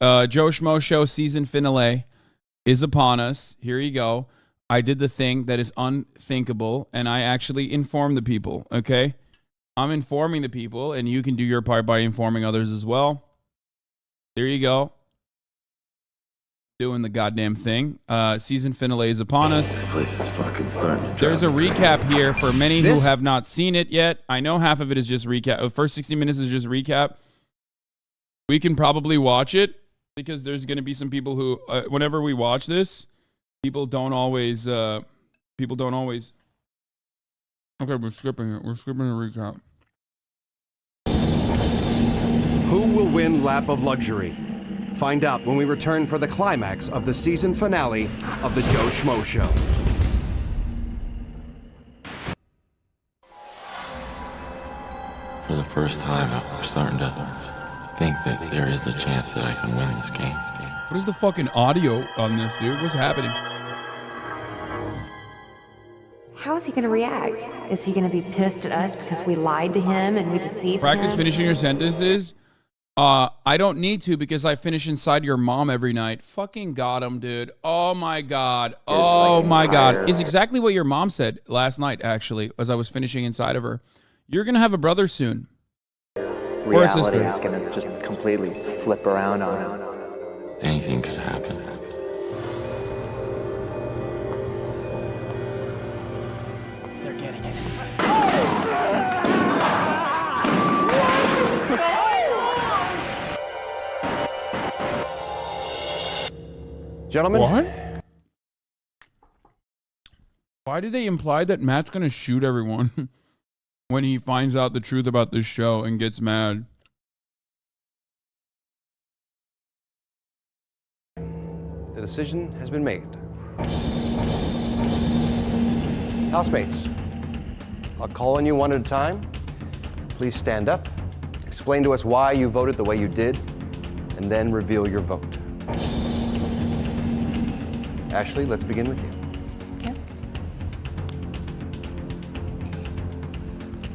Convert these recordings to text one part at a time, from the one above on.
Joe Schmo Show season finale is upon us. Here you go. I did the thing that is unthinkable, and I actually informed the people, okay? I'm informing the people, and you can do your part by informing others as well. There you go. Doing the goddamn thing. Season finale is upon us. This place is fucking starting to There's a recap here for many who have not seen it yet. I know half of it is just recap. The first 60 minutes is just recap. We can probably watch it because there's going to be some people who, whenever we watch this, people don't always. Okay, we're skipping it. We're skipping the recap. Who will win Lap of Luxury? Find out when we return for the climax of the season finale of the Joe Schmo Show. For the first time, I'm starting to think that there is a chance that I can win this game. What is the fucking audio on this, dude? What's happening? How is he going to react? Is he going to be pissed at us because we lied to him and we deceived Practice him? finishing your sentences. I don't need to because I finish inside your mom every night. Fucking got him, dude. Oh my God. Oh my God. It's exactly what your mom said last night, actually, as I was finishing inside of her. You're going to have a brother soon. Reality is going to just completely flip around on him. Anything could happen. They're getting it. Gentlemen? What? Why do they imply that Matt's going to shoot everyone when he finds out the truth about this show and gets mad? The decision has been made. Housemates, I'll call on you one at a time. Please stand up, explain to us why you voted the way you did, and then reveal your vote. Ashley, let's begin with you.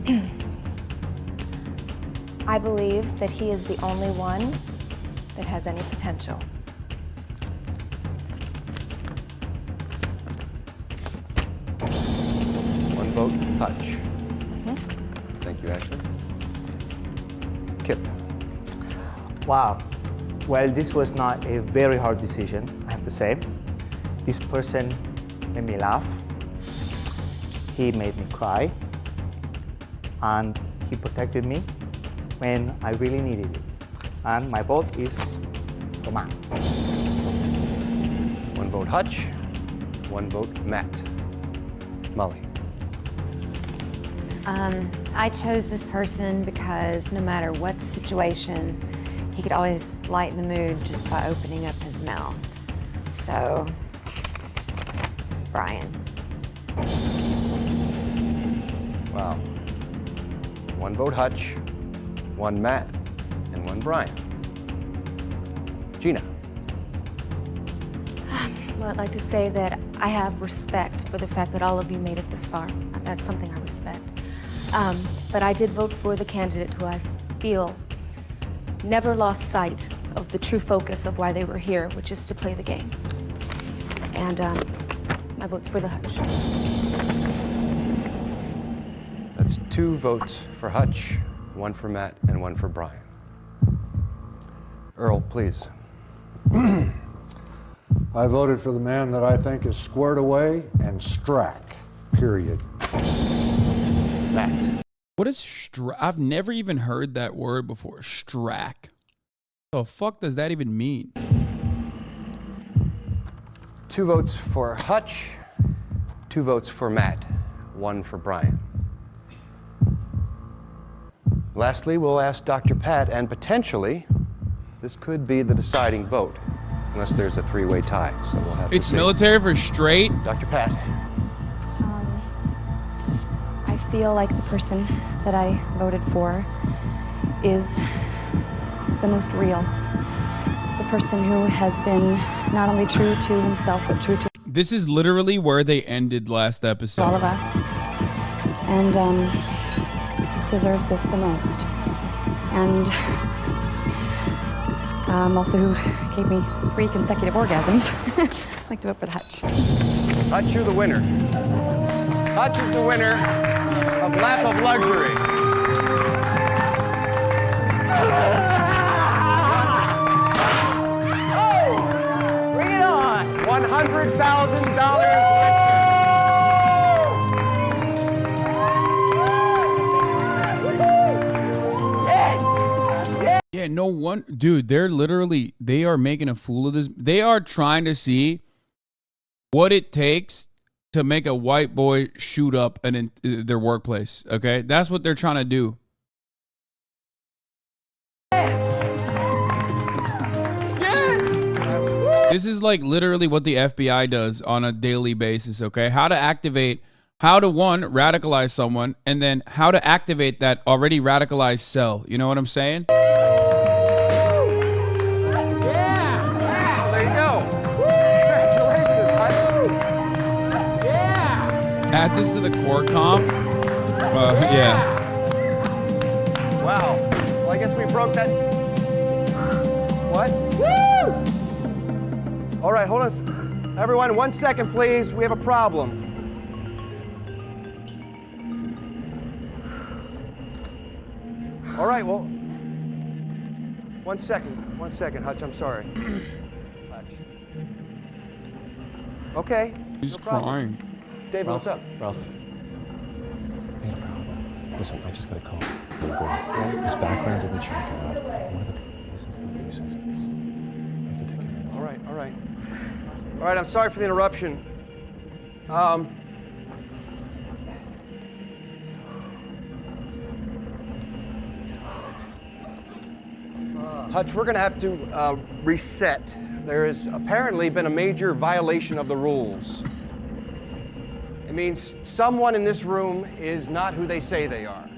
Okay. I believe that he is the only one that has any potential. One vote, Hutch. Thank you, Ashley. Kip. Wow. Well, this was not a very hard decision, I have to say. This person made me laugh. He made me cry. And he protected me when I really needed it. And my vote is for Matt. One vote, Hutch. One vote, Matt. Molly. I chose this person because no matter what the situation, he could always lighten the mood just by opening up his mouth. So, Brian. Wow. One vote, Hutch. One, Matt. And one, Brian. Gina. Well, I'd like to say that I have respect for the fact that all of you made it this far. That's something I respect. But I did vote for the candidate who I feel never lost sight of the true focus of why they were here, which is to play the game. And my vote's for the Hutch. That's 2 votes for Hutch, 1 for Matt, and 1 for Brian. Earl, please. I voted for the man that I think is squared away and strack, period. Matt. What is I've never even heard that word before. Strack. The fuck does that even mean? 2 votes for Hutch, 2 votes for Matt, 1 for Brian. Lastly, we'll ask Dr. Pat, and potentially, this could be the deciding vote, unless there's a 3-way tie. So we'll have It's to see. military for straight. Dr. Pat. I feel like the person that I voted for is the most real. The person who has been not only true to himself, but true to This is literally where they ended last episode. all of us. And deserves this the most. And Also who gave me 3 consecutive orgasms. I'd like to vote for the Hutch. Hutch, you're the winner. Hutch is the winner of Lap of Luxury. Bring it on! $100,000. Yeah, no one, dude. They are making a fool of this. They are trying to see what it takes to make a white boy shoot up their workplace. Okay, that's what they're trying to do. This is like literally what the FBI does on a daily basis. Okay, how to one, radicalize someone, and then how to activate that already radicalized cell. You know what I'm saying? Add this to the core comp. Yeah. Wow. Well, I guess we broke that. What? Woo! All right, hold on. Everyone, 1 second, please. We have a problem. All right, well, 1 second. 1 second, Hutch. I'm sorry. Hutch. Okay. He's no problem. crying. David, what's up? Ralph. We had a problem. Listen, I just got a call. His background didn't check out. One of the pieces. We have to take care of it. All right, all right. All right, I'm sorry for the interruption. Hutch, we're going to have to reset. There has apparently been a major violation of the rules. It means someone in this room is not who they say they are.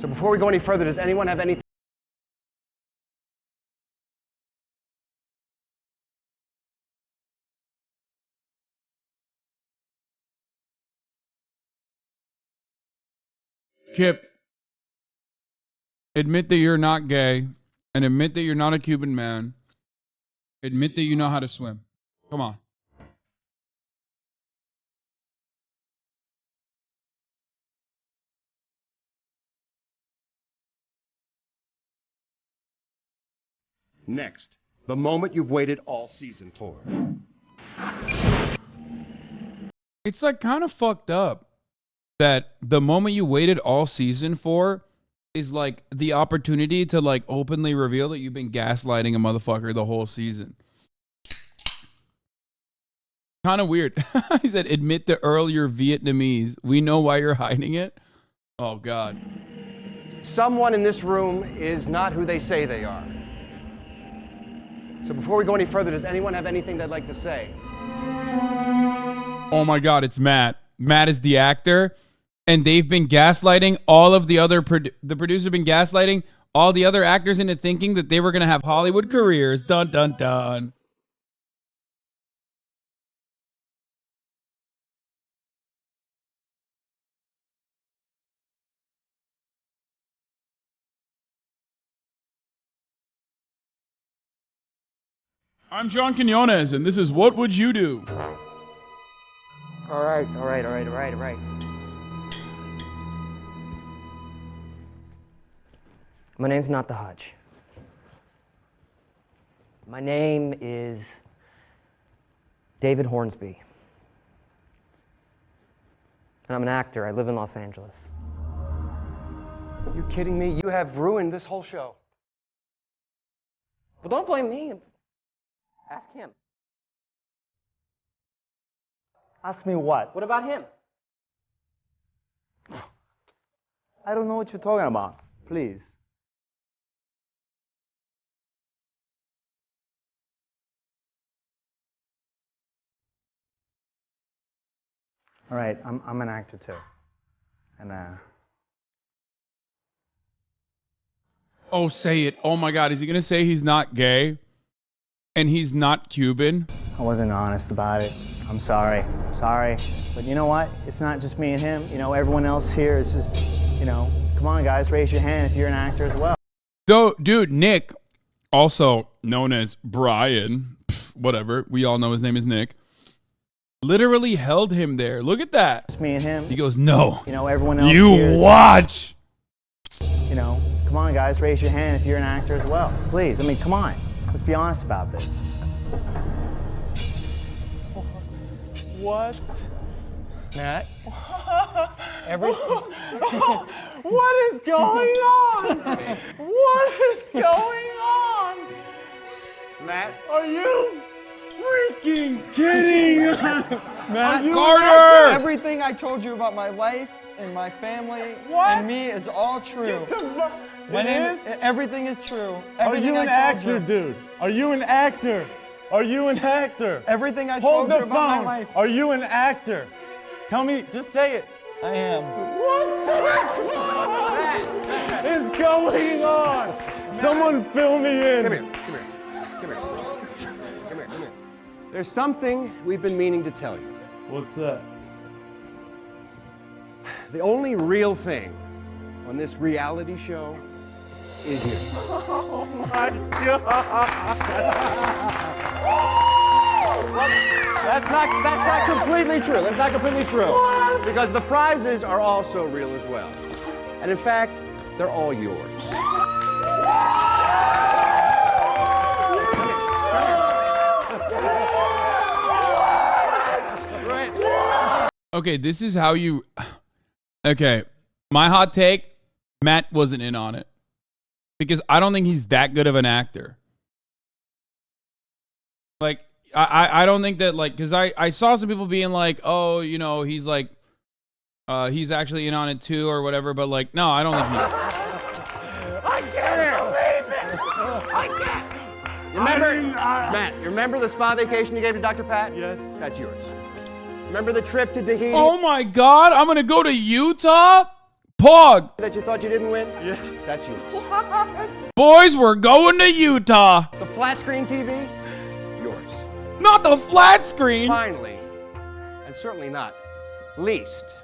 So before we go any further, does anyone have anything? Kip, admit that you're not gay and admit that you're not a Cuban man. Admit that you know how to swim. Come on. Next, the moment you've waited all season for. It's like kind of fucked up that the moment you waited all season for is like the opportunity to like openly reveal that you've been gaslighting a motherfucker the whole season. Kind of weird. He said, admit to Earl you're Vietnamese. We know why you're hiding it. Oh, God. Someone in this room is not who they say they are. So before we go any further, does anyone have anything they'd like to say? Oh, my God, it's Matt. Matt is the actor, and they've been gaslighting all of the other, the producer been gaslighting all the other actors into thinking that they were going to have Hollywood careers. Dun, dun, dun. I'm John Quinones, and this is What Would You Do? All right. My name's not the Hutch. My name is David Hornsby. And I'm an actor. I live in Los Angeles. You kidding me? You have ruined this whole show. But don't blame me. Ask him. Ask me what? What about him? I don't know what you're talking about. Please. All right, I'm an actor too. And Oh, say it. Oh, my God. Is he going to say he's not gay and he's not Cuban? I wasn't honest about it. I'm sorry. Sorry. But you know what? It's not just me and him. You know, everyone else here is, you know, come on, guys, raise your hand if you're an actor as well. So, dude, Nick, also known as Brian, whatever, we all know his name is Nick, literally held him there. Look at that. Just me and him. He goes, no, You know, everyone else you here is- watch. You know, come on, guys, raise your hand if you're an actor as well. Please, I mean, come on. Let's be honest about this. What? Matt? What is going on? What is going on? Matt? Are you freaking kidding us? Matt? Carter! Everything I told you about my life and my family What? and me is all true. My It name is? Everything is true. Are Everything you an I told actor, you. dude? Are you an actor? Are you an actor? Everything I Hold told the you about my phone. life. Are you an actor? Tell me, just say it. I am. What is going on? Someone fill me in. Come here. There's something we've been meaning to tell you. What's that? The only real thing on this reality show is you. Oh my God. That's not completely true. That's not completely true. Because the prizes are also real as well. And in fact, they're all yours. Okay, this is how you... Okay, my hot take, Matt wasn't in on it. Because I don't think he's that good of an actor. Like, I don't think that, like, because I saw some people being like, oh, you know, he's like, he's actually in on it too or whatever, but like, no, I don't think he is. I can't believe it. I can't. Matt, you remember the spa vacation you gave to Dr. Pat? Yes. That's yours. Remember the trip to Tahiti Oh my God, I'm going to go to Utah? Pog. that you thought you didn't win? Yeah. That's yours. Boys, we're going to Utah. The flat screen TV? Yours. Not the flat screen. Finally, and certainly not least,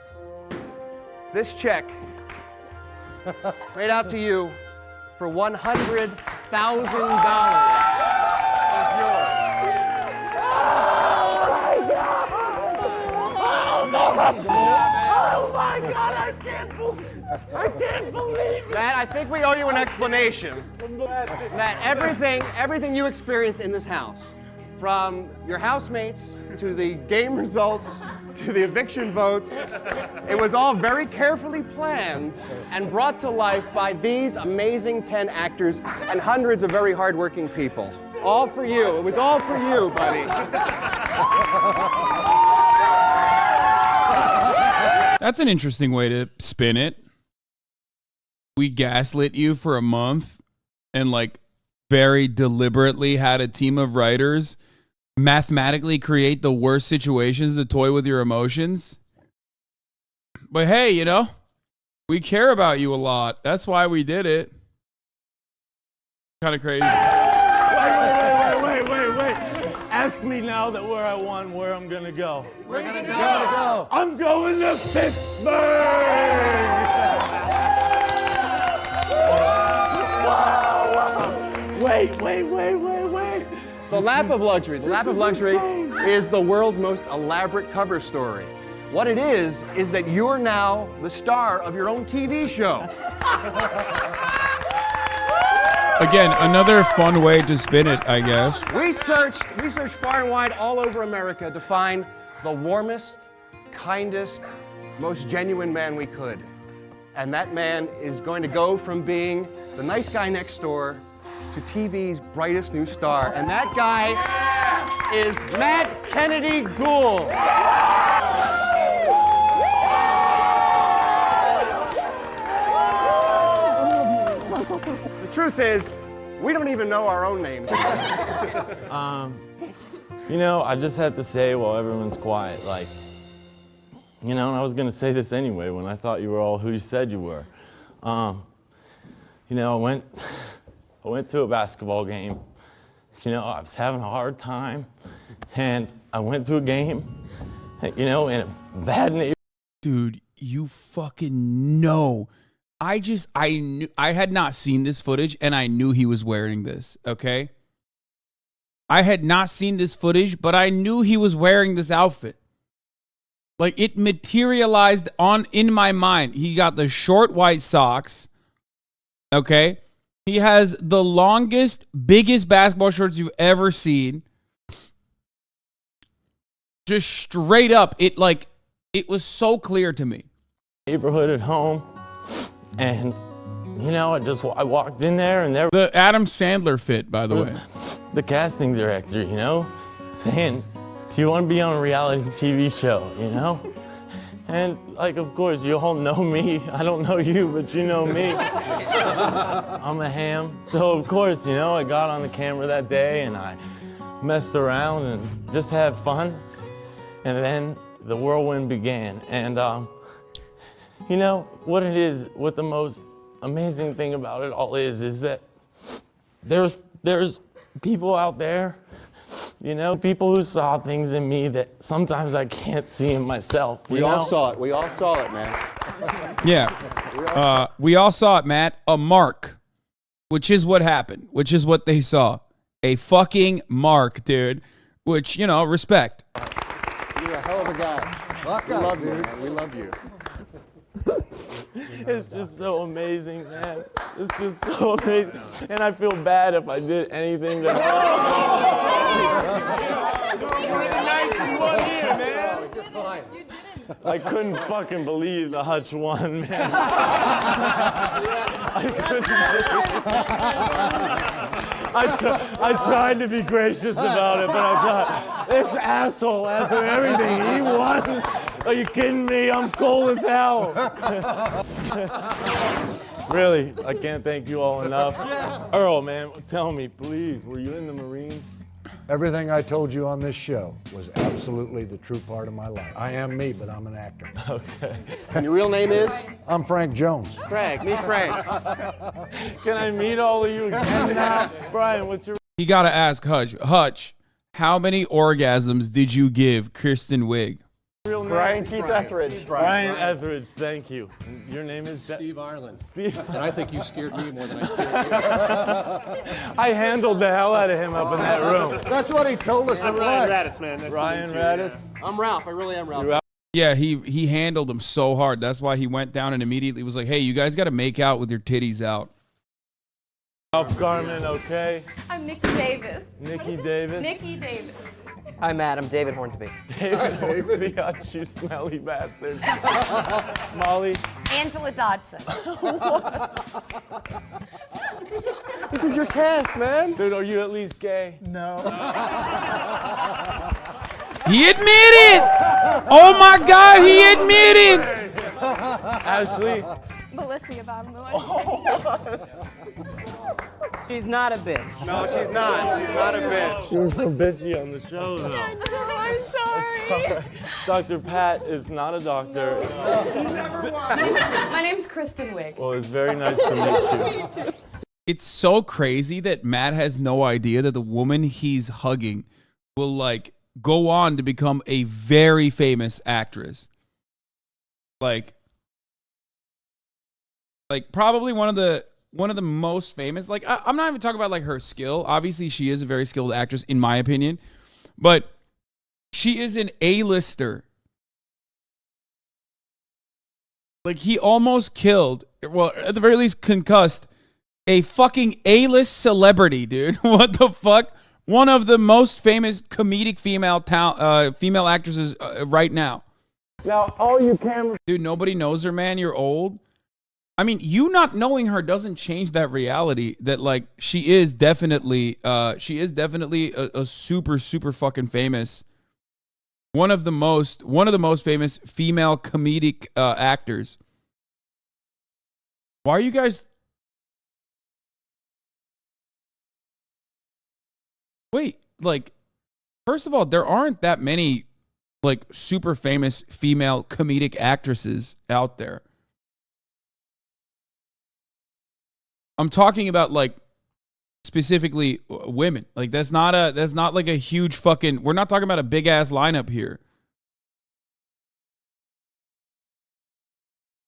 this check made out to you for $100,000 is yours. Oh my God, I can't believe it. Matt, I think we owe you an explanation. Matt, everything you experienced in this house, from your housemates to the game results to the eviction votes, it was all very carefully planned and brought to life by these amazing 10 actors and hundreds of very hardworking people. All for you. It was all for you, buddy. That's an interesting way to spin it. We gaslit you for a month and like very deliberately had a team of writers mathematically create the worst situations to toy with your emotions. But hey, you know, we care about you a lot. That's why we did it. Kind of crazy. Wait. Ask me now that where I won, where I'm gonna go. Where you gonna go? I'm going to Pittsburgh! Wow. Wait. The Lap of Luxury. The Lap of Luxury is the world's most elaborate cover story. What it is that you're now the star of your own TV show. Again, another fun way to spin it, I guess. We searched far and wide all over America to find the warmest, kindest, most genuine man we could. And that man is going to go from being the nice guy next door to TV's brightest new star. And that guy is Matt Kennedy Gould. The truth is, we don't even know our own names. You know, I just have to say while everyone's quiet, like, you know, and I was gonna say this anyway when I thought you were all who you said you were. You know, I went to a basketball game. You know, I was having a hard time, and I went to a game, you know, in a bad neighborhood. Dude, you fucking know I had not seen this footage and I knew he was wearing this, okay? I had not seen this footage, but I knew he was wearing this outfit. Like, it materialized in my mind. He got the short white socks, okay? He has the longest, biggest basketball shorts you've ever seen. Just straight up, it was so clear to me. Neighborhood at home, and you know, I walked in there, and there the Adam Sandler fit, by the way. The casting director, you know, saying, "Do you want to be on a reality TV show?" You know, and like, of course, you all know me. I don't know you, but you know me. I'm a ham, so of course, you know, I got on the camera that day and I messed around and just had fun, and then the whirlwind began, and you know, what the most amazing thing about it all is that there's people out there, you know, people who saw things in me that sometimes I can't see in myself. We all saw it. We all saw it, man. Yeah. We all saw it, Matt. A mark, which is what happened, which is what they saw. A fucking mark, dude. Which, you know, respect. You're a hell of a guy. We love you, man. We love you. It's just so amazing, man. It's just so amazing. And I feel bad if I did anything to I couldn't fucking believe the Hutch won, man. I tried to be gracious about it, but I thought, this asshole, after everything, he won? Are you kidding me? I'm cool as hell. Really, I can't thank you all enough. Earl, man, tell me, please, were you in the Marines? Everything I told you on this show was absolutely the true part of my life. I am me, but I'm an actor. Okay. And your real name is? I'm Frank Jones. Frank. Meet Frank. Can I meet all of you again now? Brian, what's your... You got to ask Hutch, how many orgasms did you give Kristen Wiig? Real name? Brian Keith Etheridge. Brian Etheridge, thank you. And your name is? Steve Ireland. Steve. And I think you scared me more than I scared you. I handled the hell out of him up in that room. That's what he told us. I'm Ryan Radis, man. Nice Ryan to meet you, Radis? yeah. I'm Ralph. I really am Ralph. Yeah, he handled him so hard. That's why he went down and immediately was like, hey, you guys got to make out with your titties out. Ralph Garman, okay. I'm Nikki Davis. Nikki Davis. Nikki Davis. Hi, Matt. I'm David Hornsby. David Hornsby, you smelly bastard. Molly. Angela Dodson. This is your cast, man. Dude, are you at least gay? No. He admitted! Oh my God, he admitted! Ashley. Melissa Yvonne. She's not a bitch. No, she's not. She's not a bitch. She was so bitchy on the show, though. I'm sorry. Dr. Pat is not a doctor. My name's Kristen Wiig. Well, it's very nice to meet you. It's so crazy that Matt has no idea that the woman he's hugging will like go on to become a very famous actress. Like probably one of the most famous. Like I'm not even talking about like her skill. Obviously, she is a very skilled actress in my opinion, but she is an A-lister. Like he almost killed, well, at the very least concussed a fucking A-list celebrity, dude. What the fuck? One of the most famous comedic female actresses right now. Now, all you cameras... Dude, nobody knows her, man. You're old. I mean, you not knowing her doesn't change that reality that, like, she is definitely a super, super fucking famous, one of the most famous female comedic actors. Why are you guys... Wait, like, first of all, there aren't that many, like, super famous female comedic actresses out there. I'm talking about, like, specifically women. Like, that's not like a huge fucking, we're not talking about a big ass lineup here.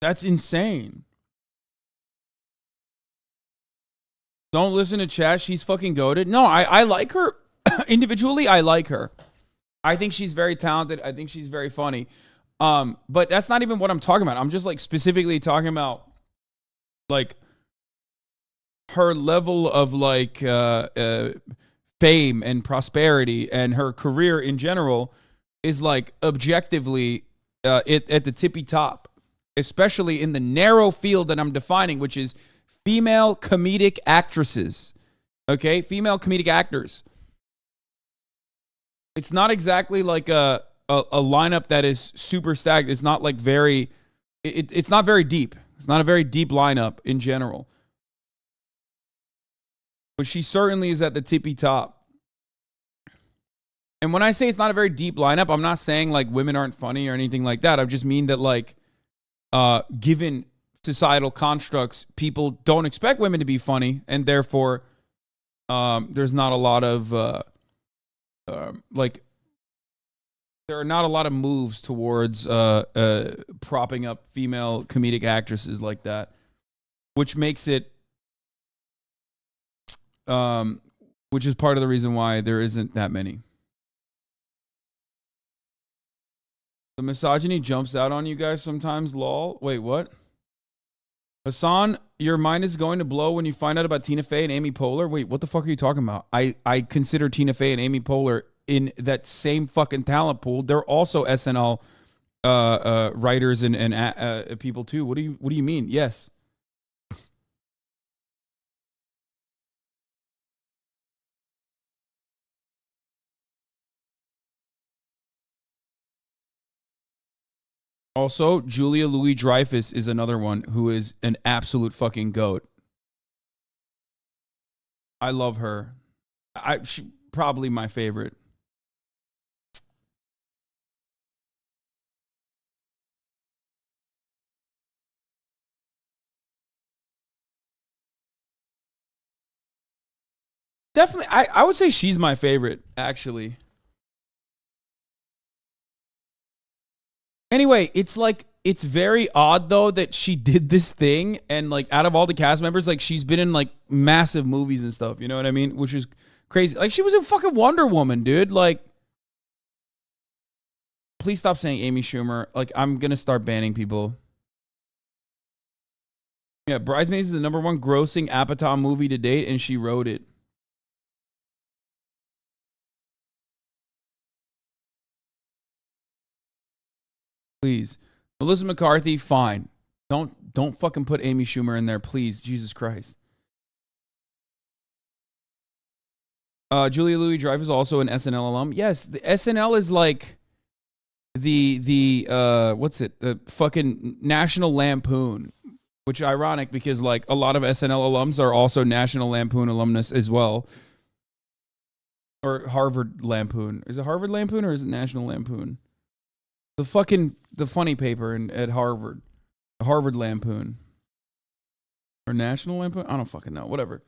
That's insane. Don't listen to chat. She's fucking goated. No, I like her. Individually, I like her. I think she's very talented. I think she's very funny. But that's not even what I'm talking about. I'm just like specifically talking about like her level of like fame and prosperity, and her career in general is like objectively at the tippy top, especially in the narrow field that I'm defining, which is female comedic actresses. Okay? Female comedic actors. It's not exactly like a lineup that is super stacked. It's not like very, it's not very deep. It's not a very deep lineup in general. But she certainly is at the tippy top. And when I say it's not a very deep lineup, I'm not saying like women aren't funny or anything like that. I just mean that like, given societal constructs, people don't expect women to be funny, and therefore there's not a lot of like there are not a lot of moves towards propping up female comedic actresses like that, which makes it which is part of the reason why there isn't that many. The misogyny jumps out on you guys sometimes, lol. Wait, what? Hasan, your mind is going to blow when you find out about Tina Fey and Amy Poehler. Wait, what the fuck are you talking about? I consider Tina Fey and Amy Poehler in that same fucking talent pool. They're also SNL writers and people too. What do you mean? Yes. Also, Julia Louis-Dreyfus is another one who is an absolute fucking goat. I love her. She probably my favorite. Definitely, I would say she's my favorite, actually. Anyway, it's like, it's very odd though that she did this thing, and like out of all the cast members, like she's been in like massive movies and stuff, you know what I mean? Which is crazy. Like she was in fucking Wonder Woman, dude. Like, please stop saying Amy Schumer. Like, I'm gonna start banning people. Yeah, Bridesmaids is the #1 grossing Apatow movie to date, and she wrote it. Please. Melissa McCarthy, fine. Don't fucking put Amy Schumer in there, please. Jesus Christ. Julia Louis-Dreyfus is also an SNL alum. Yes, the SNL is like the what's it? The fucking National Lampoon, which is ironic because like a lot of SNL alums are also National Lampoon alumnus as well. Or Harvard Lampoon. Is it Harvard Lampoon or is it National Lampoon? The funny paper at Harvard. Harvard Lampoon. Or National Lampoon? I don't fucking know. Whatever.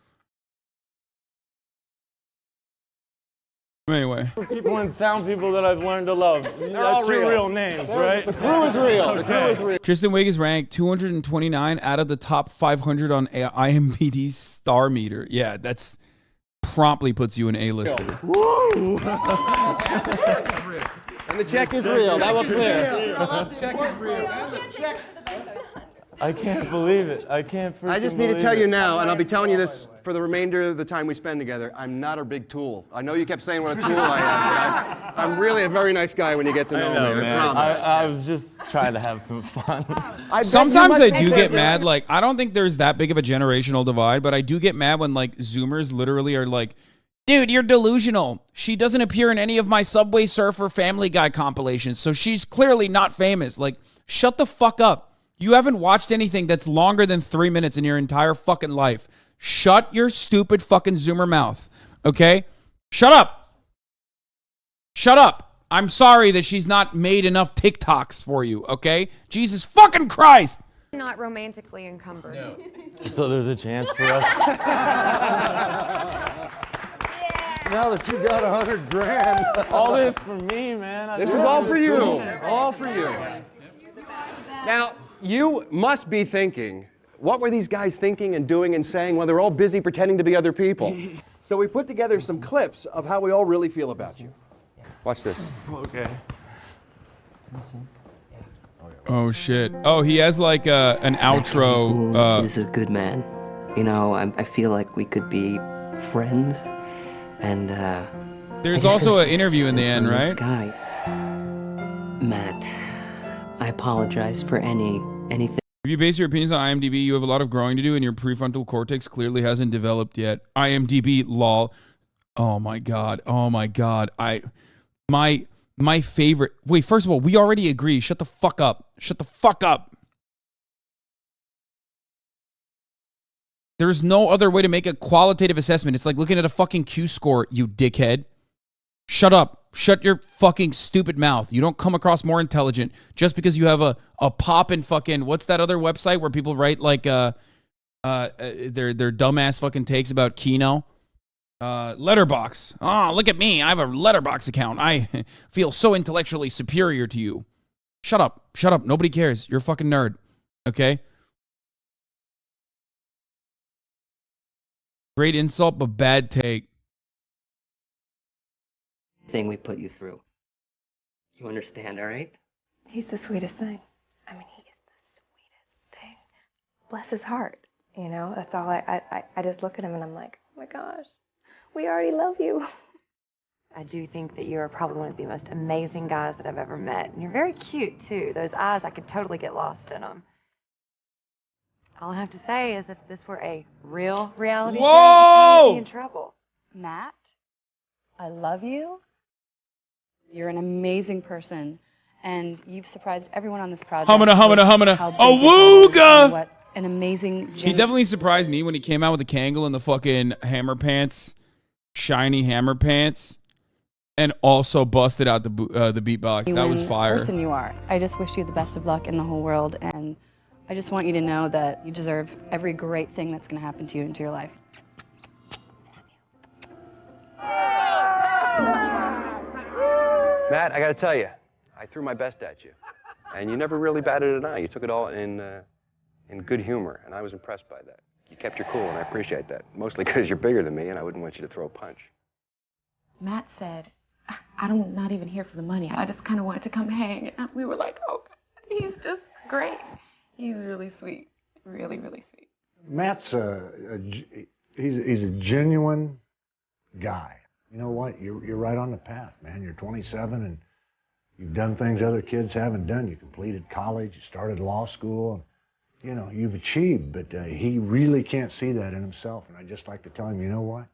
Anyway. People and sound people that I've learned to love. That's your real names, right? The crew is real. The crew is real. Kristen Wiig is ranked 229 out of the top 500 on IMDb's star meter. Yeah, that's promptly puts you an A-lister. Woo! And the check is real. That was clear. The check is real. I can't believe it. I can't freaking I just need to tell believe you it. now, and I'll be telling you this for the remainder of the time we spend together. I'm not a big tool. I know you kept saying what a tool I am, but I'm really a very nice guy when you get to know I know, me. man. I was just trying to have some fun. Sometimes I do get mad. Like, I don't think there's that big of a generational divide, but I do get mad when like Zoomers literally are like, dude, you're delusional. She doesn't appear in any of my Subway Surfer Family Guy compilations, so she's clearly not famous. Like, shut the fuck up. You haven't watched anything that's longer than 3 minutes in your entire fucking life. Shut your stupid fucking Zoomer mouth, okay? Shut up. Shut up. I'm sorry that she's not made enough TikToks for you, okay? Jesus fucking Christ. Not romantically encumbered. No. So there's a chance for us. Now that you got $100 grand. All this for me, man. This is all for you. All for you. Now, you must be thinking, What were these guys thinking and doing and saying while they're all busy pretending to be other people? So we put together some clips of how we all really feel about you. Watch this. Okay. Oh shit. Oh, he has like an outro. He's a good man. You know, I feel like we could be friends. And there's also an interview in the end, right? This guy. Matt, I apologize for anything. If you base your opinions on IMDb, you have a lot of growing to do, and your prefrontal cortex clearly hasn't developed yet. IMDb, lol. Oh my god. Oh my god. My favorite. Wait, first of all, we already agree. Shut the fuck up. Shut the fuck up. There's no other way to make a qualitative assessment. It's like looking at a fucking Q score, you dickhead. Shut up. Shut your fucking stupid mouth. You don't come across more intelligent just because you have a pop in fucking, what's that other website where people write like their dumbass fucking takes about Kino? Letterbox. Oh, look at me. I have a Letterbox account. I feel so intellectually superior to you. Shut up. Shut up. Nobody cares. You're a fucking nerd. Okay? Great insult, but bad take. Thing we put you through. You understand, all right? He's the sweetest thing. I mean, he is the sweetest thing. Bless his heart. You know, that's all I just look at him and I'm like, oh my gosh, we already love you. I do think that you're probably one of the most amazing guys that I've ever met. And you're very cute, too. Those eyes, I could totally get lost in them. All I have to say is if this were a real reality show, you'd probably be in trouble. Matt, I love you. You're an amazing person, and you've surprised everyone on this project. Humana. Awooga! What an amazing. He definitely surprised me when he came out with the Kangol and the fucking hammer pants, shiny hammer pants, and also busted out the beatbox. That was fire. Person you are. I just wish you the best of luck in the whole world, and I just want you to know that you deserve every great thing that's going to happen to you into your life. Matt, I got to tell you, I threw my best at you, and you never really batted an eye. You took it all in good humor, and I was impressed by that. You kept your cool, and I appreciate that, mostly because you're bigger than me, and I wouldn't want you to throw a punch. Matt said, I'm not even here for the money. I just kind of wanted to come hang. And we were like, oh, God, he's just great. He's really sweet. Really, really sweet. Matt's he's a genuine guy. You know what? You're right on the path, man. You're 27 and you've done things other kids haven't done. You completed college, you started law school, and you know, you've achieved, but he really can't see that in himself. And I just like to tell him, you know what?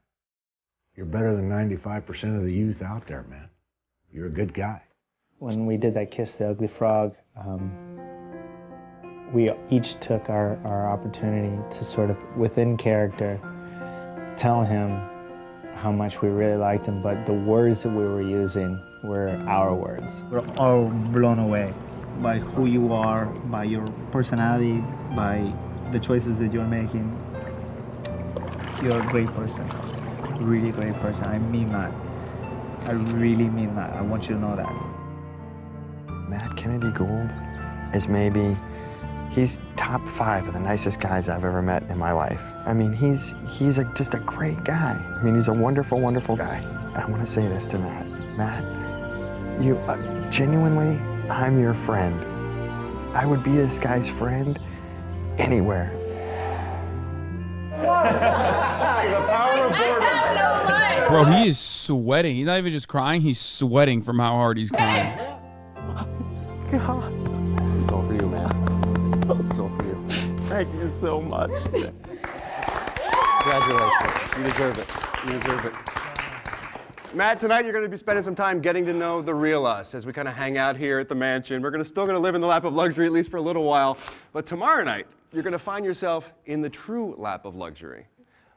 You're better than 95% of the youth out there, man. You're a good guy. When we did that Kiss the Ugly Frog, we each took our opportunity to sort of, within character, tell him how much we really liked him, but the words that we were using were our words. We're all blown away by who you are, by your personality, by the choices that you're making. You're a great person, really great person. I mean that. I really mean that. I want you to know that. Matt Kennedy Gould is he's top 5 of the nicest guys I've ever met in my life. I mean, he's just a great guy. I mean, he's a wonderful, wonderful guy. I want to say this to Matt. Matt, you, genuinely, I'm your friend. I would be this guy's friend anywhere. The power of boredom. Bro, he is sweating. He's not even just crying. He's sweating from how hard he's crying. God. It's all for you, man. It's all for you. Thank you so much. Congratulations. You deserve it. You deserve it. Matt, tonight you're going to be spending some time getting to know the real us as we kind of hang out here at the mansion. We're still going to live in the lap of luxury, at least for a little while. But tomorrow night, you're going to find yourself in the true lap of luxury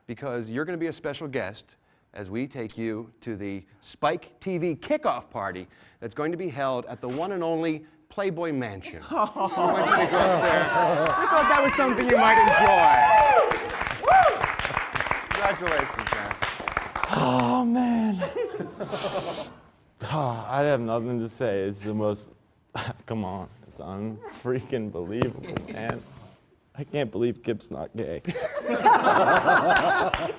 because you're going to be a special guest as we take you to the Spike TV kickoff party that's going to be held at the one and only Playboy Mansion. We want you to go up there. We thought that was something you might enjoy. Woo! Congratulations, man. Oh, man. Oh, I have nothing to say. It's the most, come on, it's unfreaking believable, man. I can't believe Kip's not gay.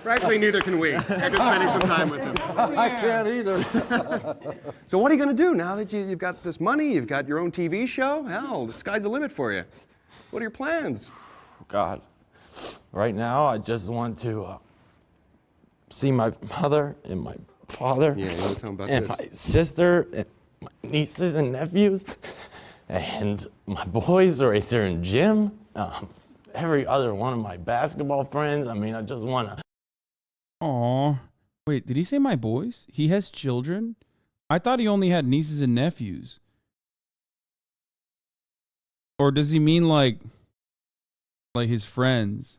Frankly, neither can we. After spending some time with him. I can't either. So what are you going to do now that you've got this money, you've got your own TV show? Hell, the sky's the limit for you. What are your plans? God, right now I just want to see my mother and my father Yeah, you want to tell him about and this? my sister and my nieces and nephews and my boys, Racer and Jim, every other one of my basketball friends. I mean, I just want to. Aw. Wait, did he say my boys? He has children? I thought he only had nieces and nephews. Or does he mean like his friends?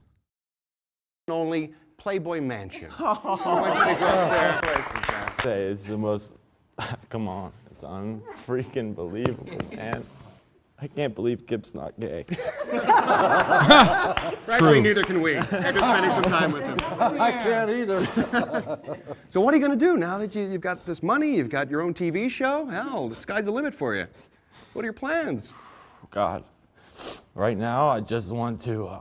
Only Playboy Mansion. Say it's the most. Come on, it's unfreaking believable, man. I can't believe Kip's not gay. Frankly, neither can we. After spending some time with him. I can't either. So what are you going to do now that you've got this money, you've got your own TV show? Hell, the sky's the limit for you. What are your plans? God, right now I just want to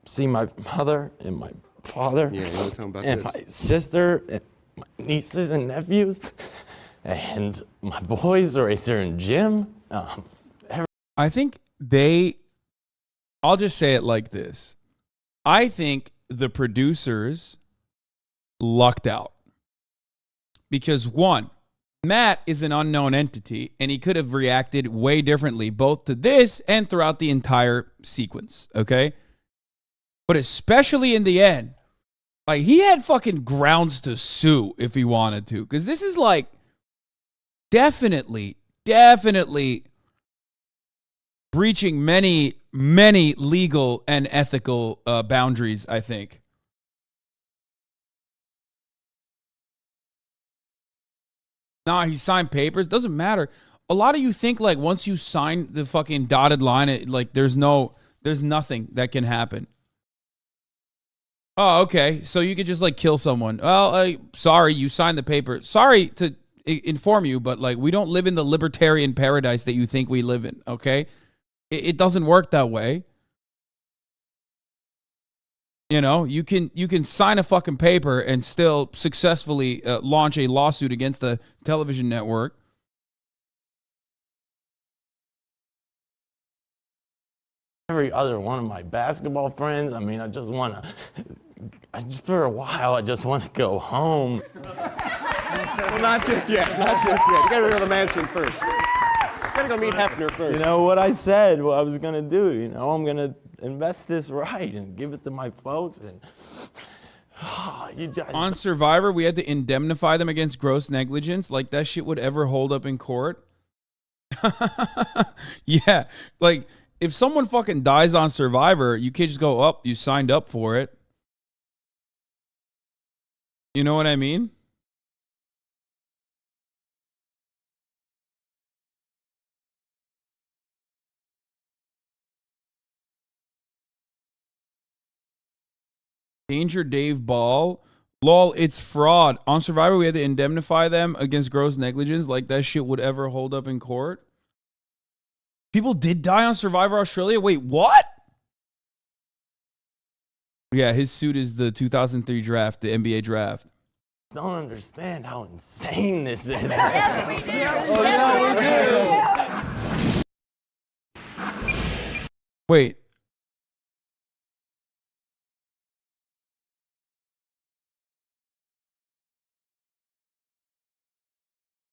see my mother and my father Yeah, you want to tell him about and this? my sister and my nieces and nephews and my boys, Racer and Jim. I think I'll just say it like this. I think the producers lucked out. Because one, Matt is an unknown entity, and he could have reacted way differently, both to this and throughout the entire sequence, okay? But especially in the end, like, he had fucking grounds to sue if he wanted to. Because this is like definitely breaching many legal and ethical boundaries, I think. Nah, he signed papers. Doesn't matter. A lot of you think like once you sign the fucking dotted line, like there's nothing that can happen. Oh, okay. So you could just like kill someone. Well, sorry, you signed the paper. Sorry to inform you, but like we don't live in the libertarian paradise that you think we live in, okay? It doesn't work that way. You know, you can sign a fucking paper and still successfully launch a lawsuit against the television network. Every other one of my basketball friends. I mean, for a while, I just want to go home. Well, not just yet. Not just yet. You got to go to the mansion first. You got to go meet Hefner first. You know what I said, what I was going to do. You know, I'm going to invest this right and give it to my folks. And on Survivor, we had to indemnify them against gross negligence. Like that shit would ever hold up in court. Yeah. Like if someone fucking dies on Survivor, you can't just go up. You signed up for it. You know what I mean? Danger Dave Ball. Lol, it's fraud. On Survivor, we had to indemnify them against gross negligence. Like that shit would ever hold up in court. People did die on Survivor Australia? Wait, what? Yeah, his suit is the 2003 draft, the NBA draft. don't understand how insane this is. Yes, we do. Yes, we do. Wait.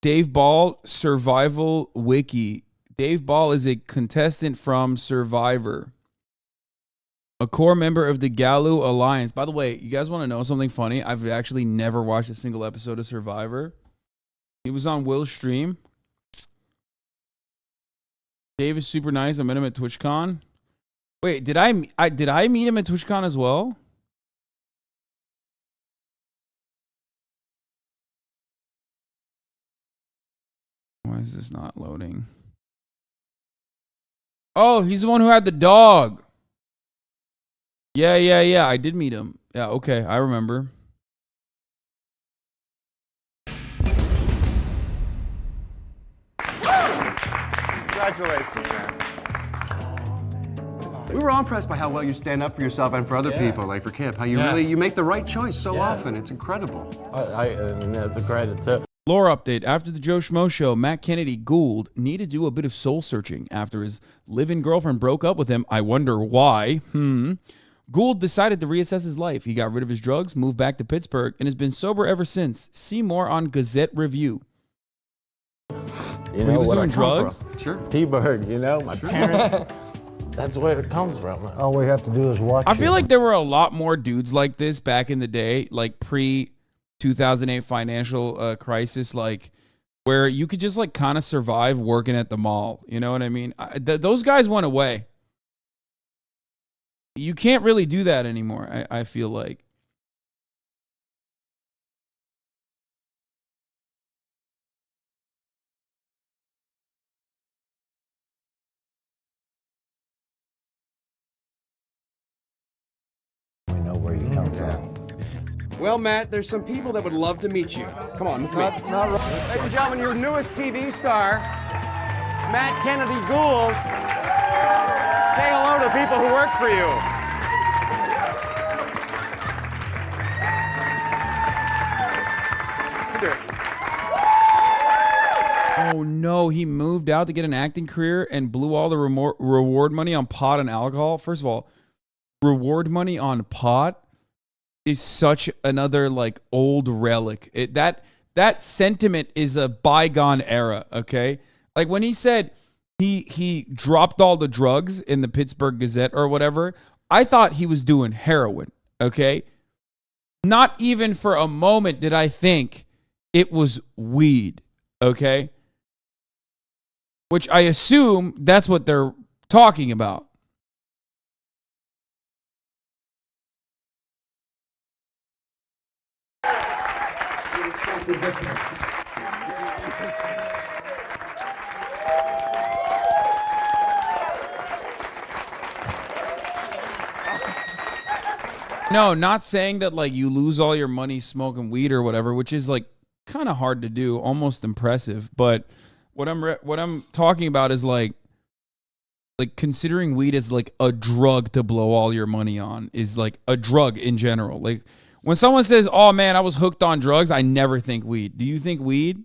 Dave Ball, Survival Wiki. Dave Ball is a contestant from Survivor. A core member of the Galu Alliance. By the way, you guys want to know something funny? I've actually never watched a single episode of Survivor. He was on Will's stream. Dave is super nice. I met him at TwitchCon. Wait, did I meet him at TwitchCon as well? Why is this not loading? Oh, he's the one who had the dog. Yeah. I did meet him. Yeah, okay. I remember. Congratulations, man. We were all impressed by how well you stand up for yourself and for other people, like for Kip. How you you make the right choice so often. It's incredible. I mean, that's a credit too. Lore update. After the Joe Schmo show, Matt Kennedy Gould needed to do a bit of soul searching after his live-in girlfriend broke up with him. I wonder why. Gould decided to reassess his life. He got rid of his drugs, moved back to Pittsburgh, and has been sober ever since. See more on Gazette Review. You know, he was what doing I come drugs? from. Sure. T-Bird, you know, my parents. That's where it comes from. All we have to do is watch. I feel like there were a lot more dudes like this back in the day, like pre-2008 financial crisis, like where you could just like kind of survive working at the mall. You know what I mean? Those guys went away. You can't really do that anymore, I feel like. We know where you come from. Well, Matt, there's some people that would love to meet you. Come on, with me. Ladies and gentlemen, your newest TV star, Matt Kennedy Gould. Say hello to people who work for you. Oh no, he moved out to get an acting career and blew all the reward money on pot and alcohol. First of all, reward money on pot is such another like old relic. That sentiment is a bygone era, okay? Like when he said he dropped all the drugs in the Pittsburgh Gazette or whatever, I thought he was doing heroin, okay? Not even for a moment did I think it was weed, okay? Which I assume that's what they're talking about. No, not saying that like you lose all your money smoking weed or whatever, which is like kind of hard to do, almost impressive. But what I'm talking about is like considering weed as like a drug to blow all your money on is like a drug in general. Like when someone says, "Oh man, I was hooked on drugs," I never think weed. Do you think weed?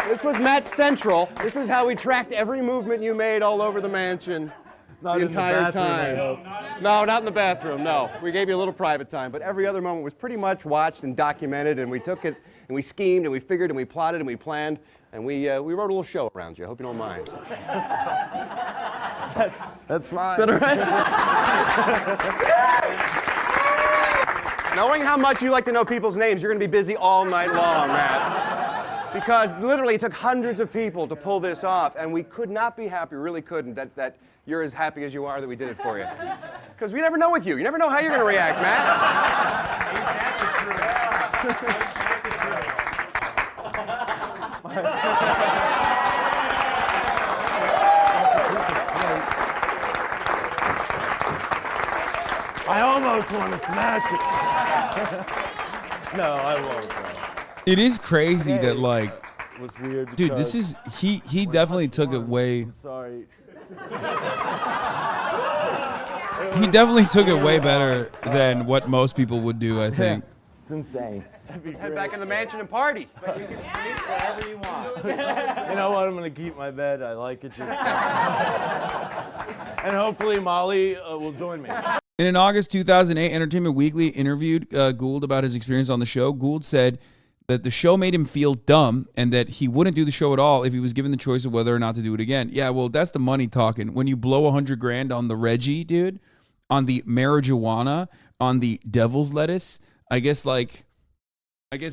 This was Matt Central. This is how we tracked every movement you made all over the mansion the entire time. No, not in the bathroom, no. We gave you a little private time, but every other moment was pretty much watched and documented, and we took it, and we schemed, and we figured, and we plotted, and we planned, and we wrote a little show around you. I hope you don't mind. That's fine. Is that all right? Knowing how much you like to know people's names, you're going to be busy all night long, Matt. Because literally it took hundreds of people to pull this off, and we could not be happy, really couldn't, that you're as happy as you are that we did it for you. Because we never know with you. You never know how you're going to react, Matt. I almost want to smash it. No, I won't. It is crazy that like, Was weird. dude, this is he definitely took it way. Sorry. He definitely took it way better than what most people would do, I think. It's insane. Let's head back in the mansion and party. But you can sleep wherever you want. You know what? I'm gonna keep my bed. I like it. And hopefully Molly will join me. In an August 2008 Entertainment Weekly interviewed Gould about his experience on the show, Gould said that the show made him feel dumb and that he wouldn't do the show at all if he was given the choice of whether or not to do it again. Yeah, well, that's the money talking. When you blow $100,000 on the Reggie, dude, on the marijuana, on the devil's lettuce, I guess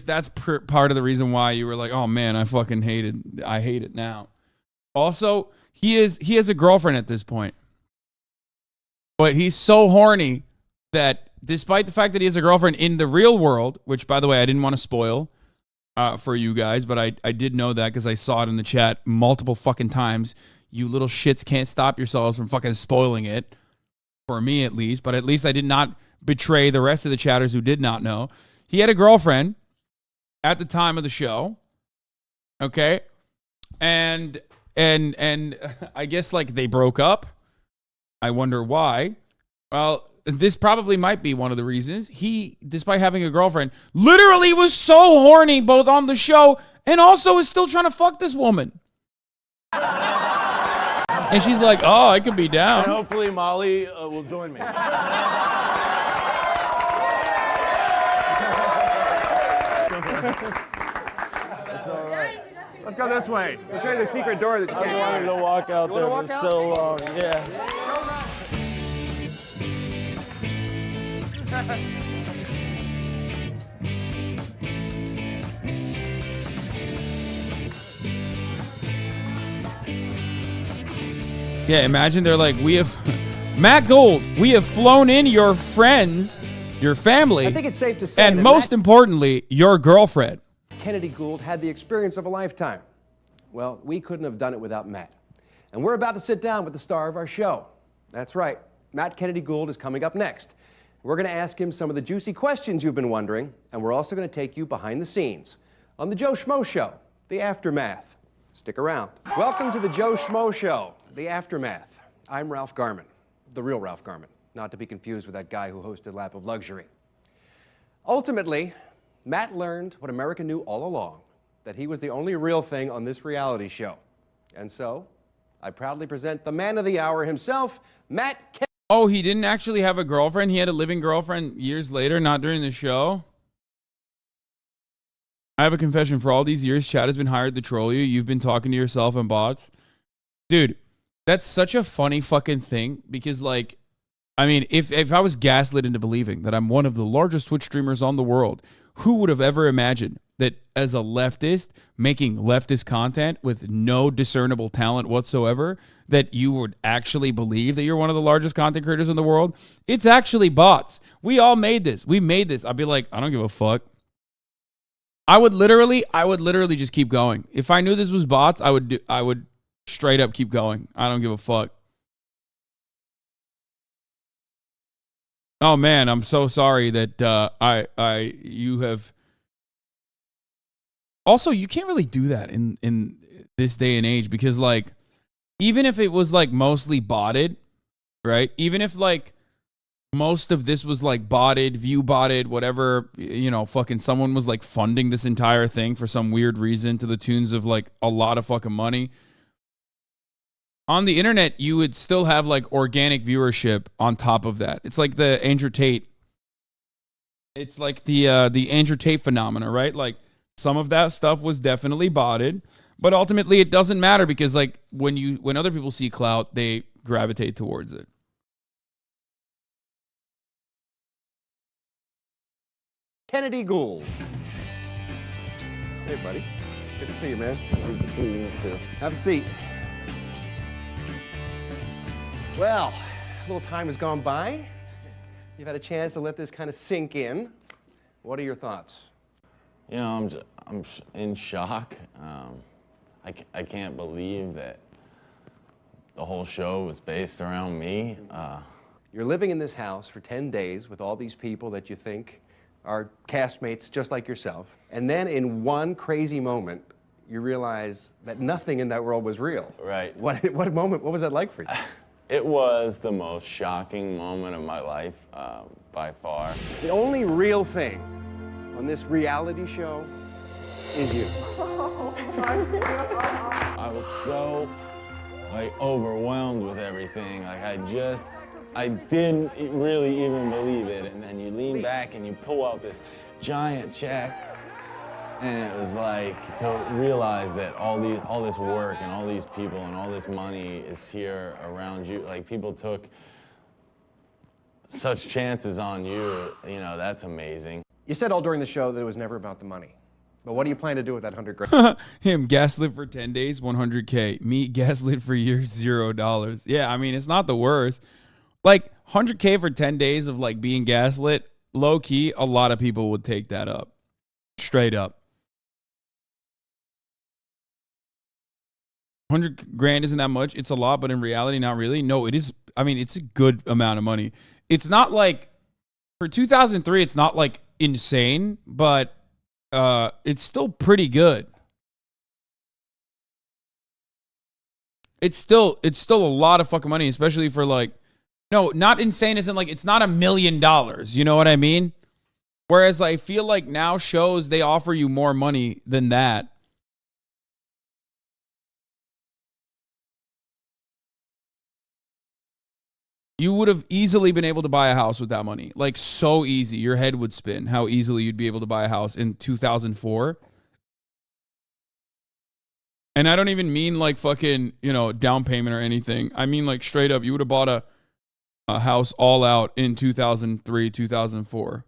that's part of the reason why you were like, oh man, I hate it now. Also, he has a girlfriend at this point. But he's so horny that despite the fact that he has a girlfriend in the real world, which, by the way, I didn't want to spoil for you guys, but I did know that because I saw it in the chat multiple fucking times. You little shits can't stop yourselves from fucking spoiling it, for me at least. But at least I did not betray the rest of the chatters who did not know. He had a girlfriend at the time of the show, okay? And I guess like they broke up. I wonder why. Well, this probably might be one of the reasons. He, despite having a girlfriend, literally was so horny both on the show and also is still trying to fuck this woman. And she's like, oh, I could be down. And hopefully Molly will join me. Let's go this way. I'll show you the secret door that you I wanted to walk out there for so long. Yeah. Yeah, imagine they're like, we have, Matt Gold, we have flown in your friends, your family, I think it's safe to say and that most Matt importantly, your girlfriend. Kennedy Gould had the experience of a lifetime. Well, we couldn't have done it without Matt. And we're about to sit down with the star of our show. That's right, Matt Kennedy Gould is coming up next. We're going to ask him some of the juicy questions you've been wondering, and we're also going to take you behind the scenes on the Joe Schmo Show, The Aftermath. Stick around. Welcome to the Joe Schmo Show, The Aftermath. I'm Ralph Garman, the real Ralph Garman, not to be confused with that guy who hosted Lap of Luxury. Ultimately, Matt learned what America knew all along, that he was the only real thing on this reality show. And so, I proudly present the man of the hour himself, Matt Kennedy. Oh, he didn't actually have a girlfriend? He had a living girlfriend years later, not during the show? I have a confession. For all these years, Chad has been hired to troll you. You've been talking to yourself and bots. Dude, that's such a funny fucking thing because, like, I mean, if I was gaslit into believing that I'm one of the largest Twitch streamers on the world, who would have ever imagined that as a leftist making leftist content with no discernible talent whatsoever, that you would actually believe that you're one of the largest content creators in the world? It's actually bots. We all made this. We made this. I'd be like, I don't give a fuck. I would literally just keep going. If I knew this was bots, I would straight up keep going. I don't give a fuck. Oh man, I'm so sorry that you have. Also, you can't really do that in this day and age because, like, even if it was like mostly botted, right? Even if like most of this was like botted, view botted, whatever, you know, fucking someone was like funding this entire thing for some weird reason to the tunes of like a lot of fucking money. On the internet, you would still have like organic viewership on top of that. It's like the Andrew Tate. It's like the Andrew Tate phenomena, right? Like some of that stuff was definitely botted, but ultimately it doesn't matter because like when other people see clout, they gravitate towards it. Kennedy Gould. Hey, buddy. Good to see you, man. Good to see you, too. Have a seat. Well, a little time has gone by. You've had a chance to let this kind of sink in. What are your thoughts? You know, I'm in shock. I can't believe that the whole show was based around me. You're living in this house for 10 days with all these people that you think are castmates just like yourself. And then in one crazy moment, you realize that nothing in that world was real. Right. What moment, what was that like for you? It was the most shocking moment of my life, by far. The only real thing on this reality show is you. I was so like overwhelmed with everything. Like I didn't really even believe it. And then you lean back and you pull out this giant check. And it was like to realize that all this work and all these people and all this money is here around you. Like people took such chances on you, you know, that's amazing. You said all during the show that it was never about the money. But what do you plan to do with that $100 grand? Him gaslit for 10 days, 100K. Me gaslit for years, $0. Yeah, I mean, it's not the worst. Like 100K for 10 days of like being gaslit, low key, a lot of people would take that up. Straight up. 100 grand isn't that much. It's a lot, but in reality, not really. No, it is. I mean, it's a good amount of money. It's not like for 2003, it's not like insane, but it's still pretty good. it's still a lot of fucking money, especially for like, no, not insane isn't like, it's not $1 million. You know what I mean? Whereas I feel like now shows, they offer you more money than that. You would have easily been able to buy a house with that money. Like, so easy. Your head would spin how easily you'd be able to buy a house in 2004. And I don't even mean like fucking, you know, down payment or anything. I mean like straight up, you would have bought a house all out in 2003, 2004.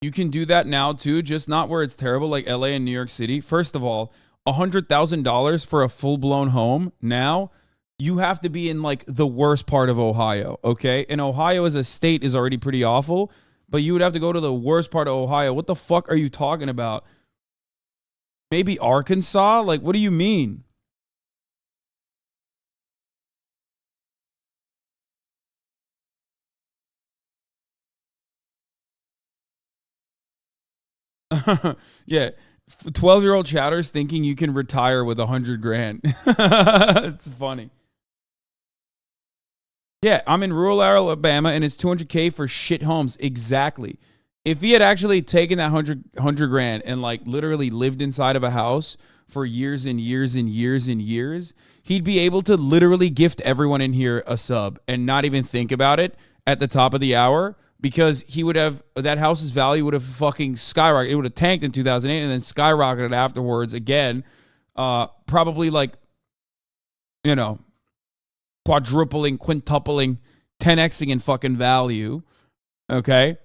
You can do that now too, just not where it's terrible like LA and New York City. First of all, $100,000 for a full-blown home now, you have to be in like the worst part of Ohio, okay? And Ohio as a state is already pretty awful, but you would have to go to the worst part of Ohio. What the fuck are you talking about? Maybe Arkansas? Like, what do you mean? Yeah. 12-year-old chatters thinking you can retire with 100 grand. It's funny. Yeah, I'm in rural Alabama and it's 200K for shit homes. Exactly. If he had actually taken that 100 grand and like literally lived inside of a house for years and years and years and years, he'd be able to literally gift everyone in here a sub and not even think about it at the top of the hour. Because he would have, that house's value would have fucking skyrocketed. It would have tanked in 2008 and then skyrocketed afterwards again. Probably like, you know, quadrupling, quintupling, 10xing in fucking value. Okay?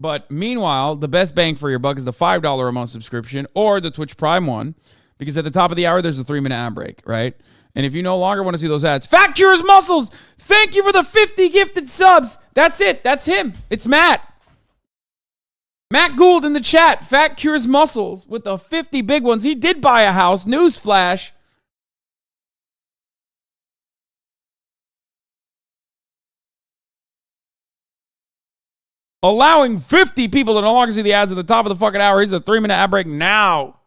But meanwhile, the best bang for your buck is the $5 a month subscription or the Twitch Prime one. Because at the top of the hour, there's a 3-minute ad break, right? And if you no longer want to see those ads, Fat Cures Muscles, thank you for the 50 gifted subs. That's it. That's him. It's Matt. Matt Gould in the chat. Fat Cures Muscles with the 50 big ones. He did buy a house. Newsflash. Allowing 50 people to no longer see the ads at the top of the fucking hour. Here's a 3-minute ad break now.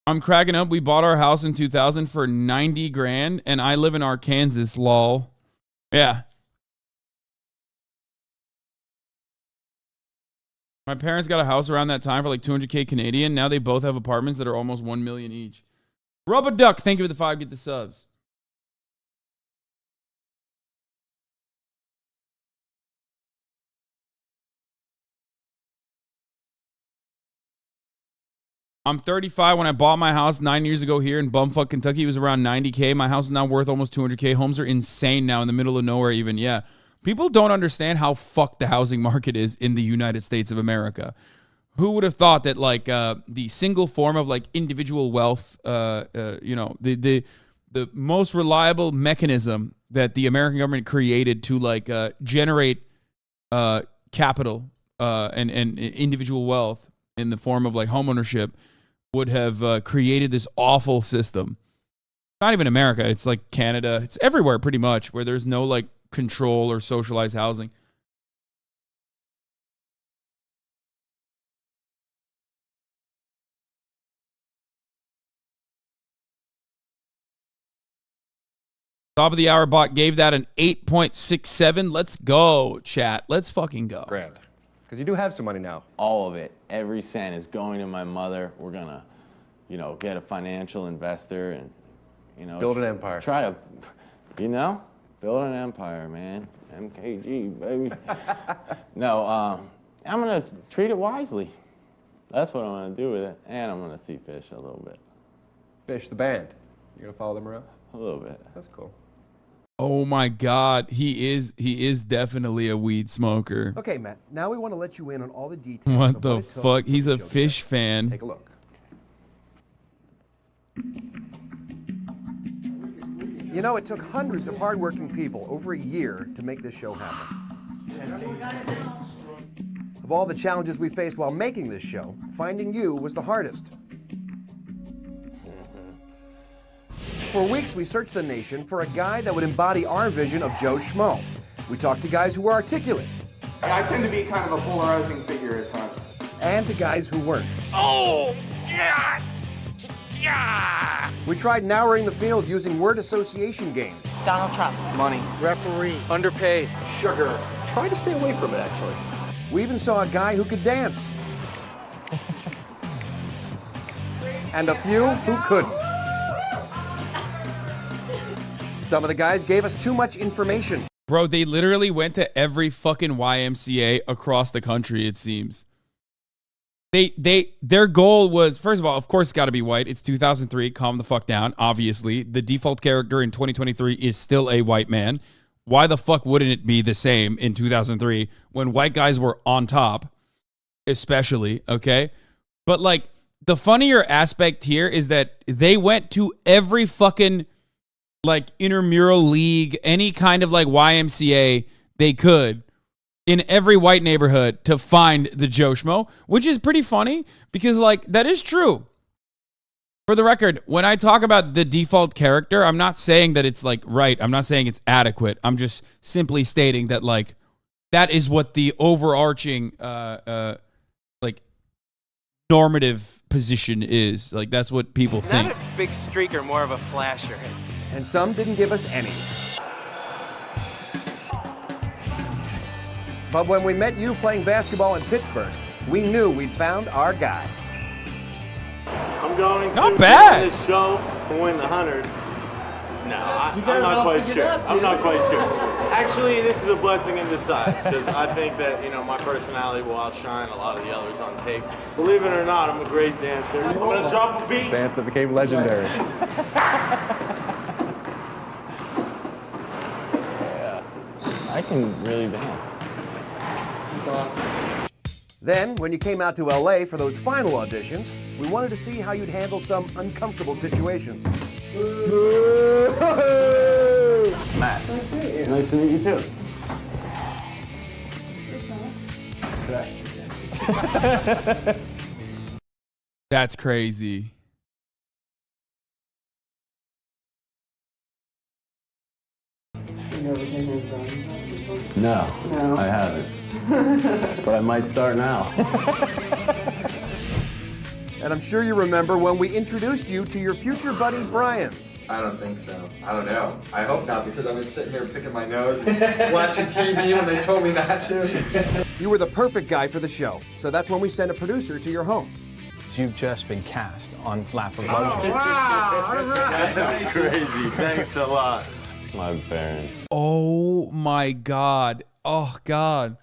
I'm cracking up. We bought our house in 2000 for 90 grand and I live in Arkansas, lol. Yeah. My parents got a house around that time for like 200K Canadian. Now they both have apartments that are almost 1 million each. Rub a duck. Thank you for the 5. Get the subs. I'm 35. When I bought my house 9 years ago here in bumfuck Kentucky, it was around 90K. My house is now worth almost 200K. Homes are insane now in the middle of nowhere even. Yeah. People don't understand how fucked the housing market is in the United States of America. Who would have thought that like the single form of like individual wealth, you know, the most reliable mechanism that the American government created to like generate capital and individual wealth in the form of like homeownership would have created this awful system. Not even America. It's like Canada. It's everywhere pretty much where there's no like control or socialized housing. Top of the hour bot gave that an 8.67. Let's go, chat. Let's fucking go. Grand. Because you do have some money now. All of it, every cent is going to my mother. We're gonna, you know, get a financial investor and, you know, build an empire. Try to, you know, build an empire, man. MKG, baby. No, I'm gonna treat it wisely. That's what I'm gonna do with it, and I'm gonna see Fish a little bit. Fish, the band. You're gonna follow them around? A little bit. That's cool. Oh my God, he is definitely a weed smoker. Okay, Matt. Now we want to let you in on all the details. What the fuck? He's a Fish fan. Take a look. You know, it took hundreds of hardworking people over a year to make this show happen. Testing. Of all the challenges we faced while making this show, finding you was the hardest. For weeks, we searched the nation for a guy that would embody our vision of Joe Schmo. We talked to guys who were articulate, I tend to be kind of a polarizing figure at times. And to guys who weren't. Oh, yeah! Yeah! We tried narrowing the field using word association games. Donald Trump. Money. Referee. Underpaid. Sugar. Try to stay away from it, actually. We even saw a guy who could dance. And a few who couldn't. Some of the guys gave us too much information. Bro, they literally went to every fucking YMCA across the country, it seems. Their goal was, first of all, of course, it's got to be white. It's 2003. Calm the fuck down. Obviously, the default character in 2023 is still a white man. Why the fuck wouldn't it be the same in 2003 when white guys were on top, especially, okay? But like, the funnier aspect here is that they went to every fucking like intramural league, any kind of like YMCA they could in every white neighborhood to find the Joe Schmo, which is pretty funny because like that is true. For the record, when I talk about the default character, I'm not saying that it's like right. I'm not saying it's adequate. I'm just simply stating that like that is what the overarching like normative position is. Like that's what people think. Not a big streaker, more of a flasher. And some didn't give us any. But when we met you playing basketball in Pittsburgh, we knew we'd found our guy. I'm going Not to bad. win this show and win the 100. No, I'm not quite sure. I'm not quite sure. Actually, this is a blessing in disguise because I think that, you know, my personality will outshine a lot of the others on tape. Believe it or not, I'm a great dancer. I'm going to drop a beat. Dance that became legendary. Yeah, I can really dance. Then, when you came out to LA for those final auditions, we wanted to see how you'd handle some uncomfortable situations. Matt. Nice to meet you too. That's crazy. No, I haven't. But I might start now. And I'm sure you remember when we introduced you to your future buddy, Brian. I don't think so. I don't know. I hope not, because I've been sitting here picking my nose and watching TV when they told me not to. You were the perfect guy for the show, so that's when we sent a producer to your home. You've just been cast on Lap of Oh, Luxury. wow! All right. That's crazy. Thanks a lot. My parents. Oh my God. Oh God.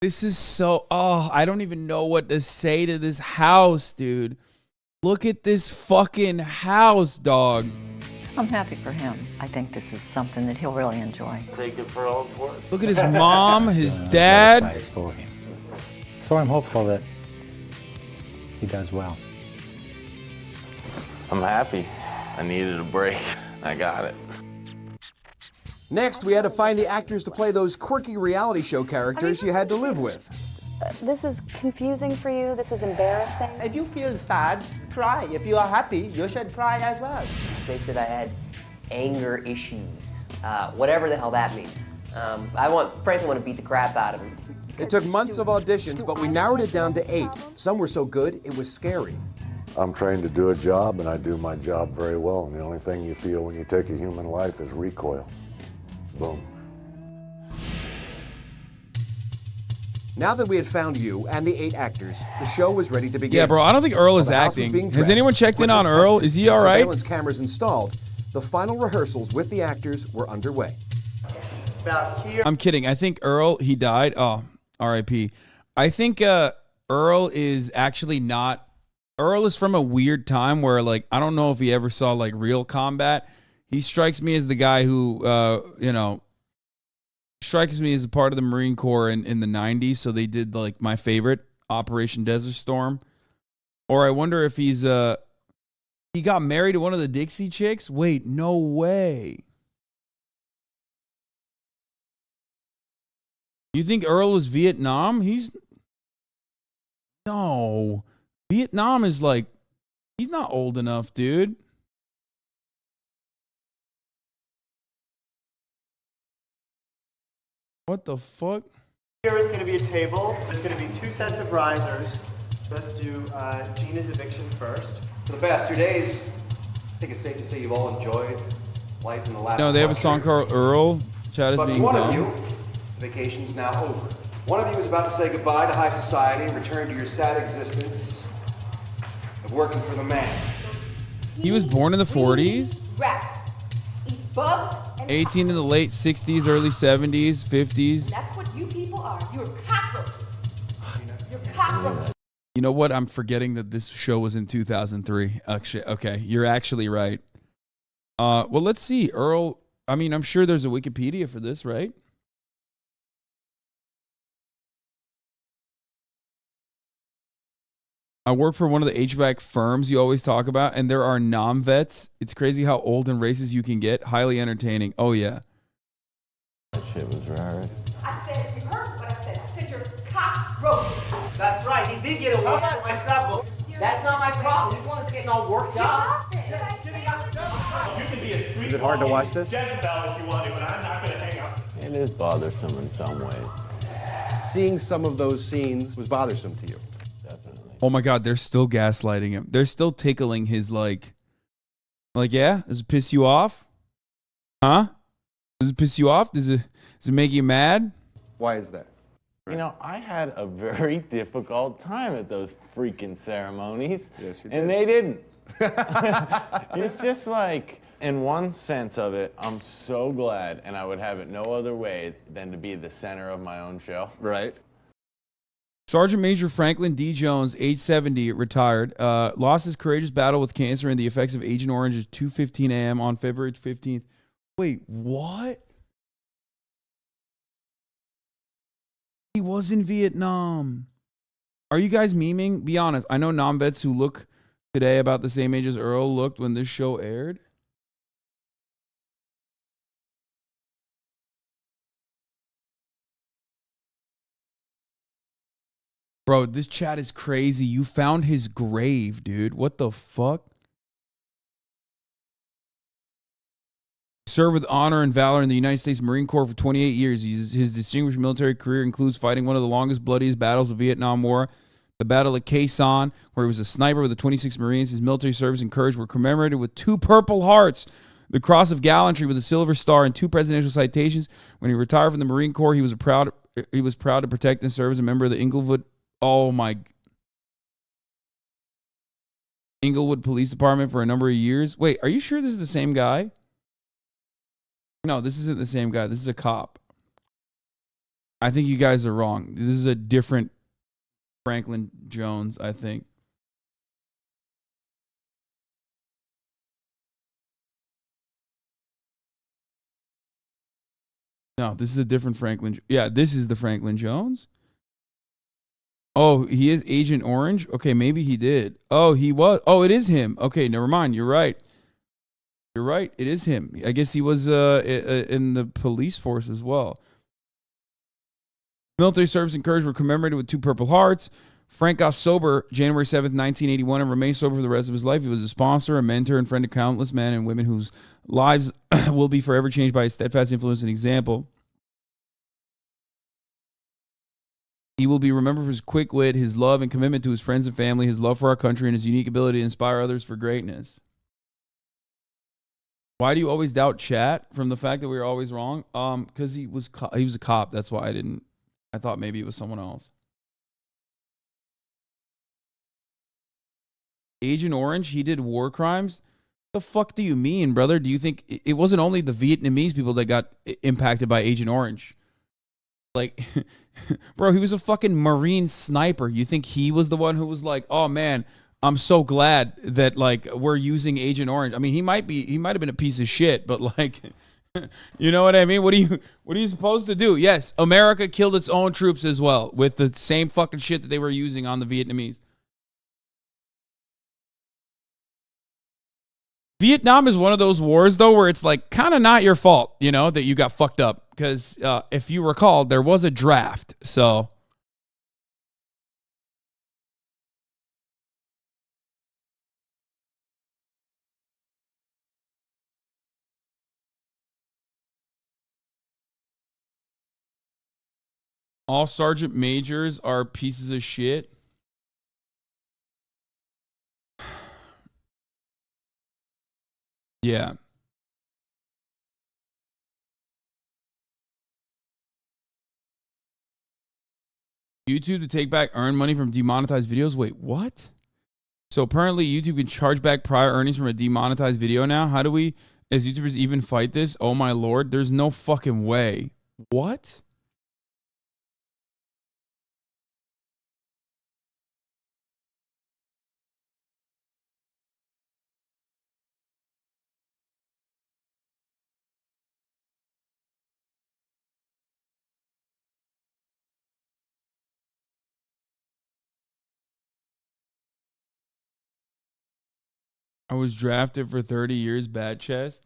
This is so, I don't even know what to say to this house, dude. Look at this fucking house, dog. I'm happy for him. I think this is something that he'll really enjoy. Take it for all it's worth. Look at his mom, his dad. Nice for him. So I'm hopeful that he does well. I'm happy. I needed a break. I got it. Next, we had to find the actors to play those quirky reality show characters you had to live with. This is confusing for you. This is embarrassing. If you feel sad, cry. If you are happy, you should cry as well. They said I had anger issues, whatever the hell that means. Frankly, want to beat the crap out of him. It took months of auditions, but we narrowed it down to 8. Some were so good, it was scary. I'm trained to do a job, and I do my job very well. And the only thing you feel when you take a human life is recoil. Boom. Now that we had found you and the 8 actors, the show was ready to begin. Yeah, bro, I don't think Earl is While the house was acting. being Has dressed, anyone checked in with on the Earl? testing Is he all and right? surveillance cameras installed, the final rehearsals with the actors were underway. I'm kidding. I think Earl, he died. Oh, R.I.P. I think Earl is actually not. Earl is from a weird time where, like, I don't know if he ever saw, like, real combat. He strikes me as the guy who, strikes me as a part of the Marine Corps in the 90s. So they did, like, my favorite, Operation Desert Storm. Or I wonder if he got married to one of the Dixie chicks. Wait, no way. You think Earl was Vietnam? No. Vietnam is like, he's not old enough, dude. What the fuck? Here is going to be a table. There's going to be 2 sets of risers. Let's do Gina's eviction first. For the past 2 days, I think it's safe to say you've all enjoyed life in the last. No, they have a song called Earl. Chad is But being one of dumb. you, the vacation's now over. One of you is about to say goodbye to high society and return to your sad existence of working for the man. He was born in the 40s. Rats. Eat bugs and 18 in the late 60s, early 70s, 50s. that's what you people are. You're cockroaches. You're cockroaches. You know what? I'm forgetting that this show was in 2003. Actually, okay, you're actually right. Well, let's see. Earl, I mean, I'm sure there's a Wikipedia for this, right? I work for one of the HVAC firms you always talk about, and there are non-vets. It's crazy how old and racist you can get. Highly entertaining. Oh, yeah. That shit was rare. I said, you heard what I said. I said you're cockroaches. That's right. He did get a award for my scrapbook. That's not my problem. This one's getting all worked up. You can be a street Is it hard to watch this? Jezebel if you want to, but I'm not going to hang up. It is bothersome in some ways. Seeing some of those scenes was bothersome to you. Oh, my God. They're still gaslighting him. They're still tickling his, like, yeah? Does it piss you off? Huh? Does it piss you off? Does it make you mad? Why is that? You know, I had a very difficult time at those freaking ceremonies. Yes, you did. And they didn't. It's just like, in one sense of it, I'm so glad, and I would have it no other way than to be the center of my own show. Right. Sergeant Major Franklin D. Jones, age 70, retired, lost his courageous battle with cancer and the effects of Agent Orange at 2:15 a.m. on February 15th. Wait, what? He was in Vietnam. Are you guys memeing? Be honest. I know non-vets who look today about the same age as Earl looked when this show aired. Bro, this chat is crazy. You found his grave, dude. What the fuck? Served with honor and valor in the United States Marine Corps for 28 years. His distinguished military career includes fighting one of the longest, bloodiest battles of the Vietnam War, the Battle of Khe Sanh, where he was a sniper with the 26th Marines. His military service and courage were commemorated with 2 Purple Hearts, the Cross of Gallantry with a Silver Star, and 2 presidential citations. When he retired from the Marine Corps, he was proud to protect and serve as a member of the Inglewood Police Department for a number of years. Wait, are you sure this is the same guy? No, this isn't the same guy. This is a cop. I think you guys are wrong. This is a different Franklin Jones, I think. No, this is a different Franklin. Yeah, this is the Franklin Jones. Oh, he is Agent Orange? Okay, maybe he did. Oh, he was. Oh, it is him. Okay, never mind. You're right. You're right. It is him. I guess he was in the police force as well. Military service and courage were commemorated with 2 Purple Hearts. Frank got sober January 7th, 1981, and remained sober for the rest of his life. He was a sponsor, a mentor, and friend to countless men and women whose lives will be forever changed by his steadfast influence and example. He will be remembered for his quick wit, his love and commitment to his friends and family, his love for our country, and his unique ability to inspire others for greatness. Why do you always doubt chat from the fact that we were always wrong? Because he was a cop. That's why I thought maybe it was someone else. Agent Orange, he did war crimes? The fuck do you mean, brother? Do you think it wasn't only the Vietnamese people that got impacted by Agent Orange? Like, bro, he was a fucking Marine sniper. You think he was the one who was like, oh man, I'm so glad that like we're using Agent Orange. I mean, he might have been a piece of shit, but like, you know what I mean? What are you supposed to do? Yes, America killed its own troops as well with the same fucking shit that they were using on the Vietnamese. Vietnam is one of those wars, though, where it's like kind of not your fault, you know, that you got fucked up. Because if you recall, there was a draft. So All sergeant majors are pieces of shit. Yeah. YouTube to take back earned money from demonetized videos. Wait, what? So apparently YouTube can charge back prior earnings from a demonetized video now. How do we, as YouTubers, even fight this? Oh my lord, there's no fucking way. What? I was drafted for 30 years, bad chest.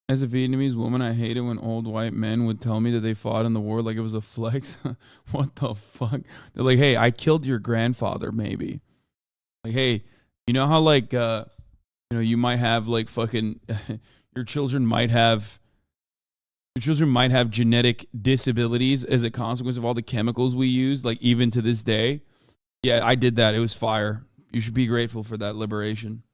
As a Vietnamese woman, I hated when old white men would tell me that they fought in the war like it was a flex. What the fuck? They're like, hey, I killed your grandfather, maybe. Like, hey, you know how like, you might have like fucking, your children might have genetic disabilities as a consequence of all the chemicals we use, like even to this day. Yeah, I did that. It was fire. You should be grateful for that liberation.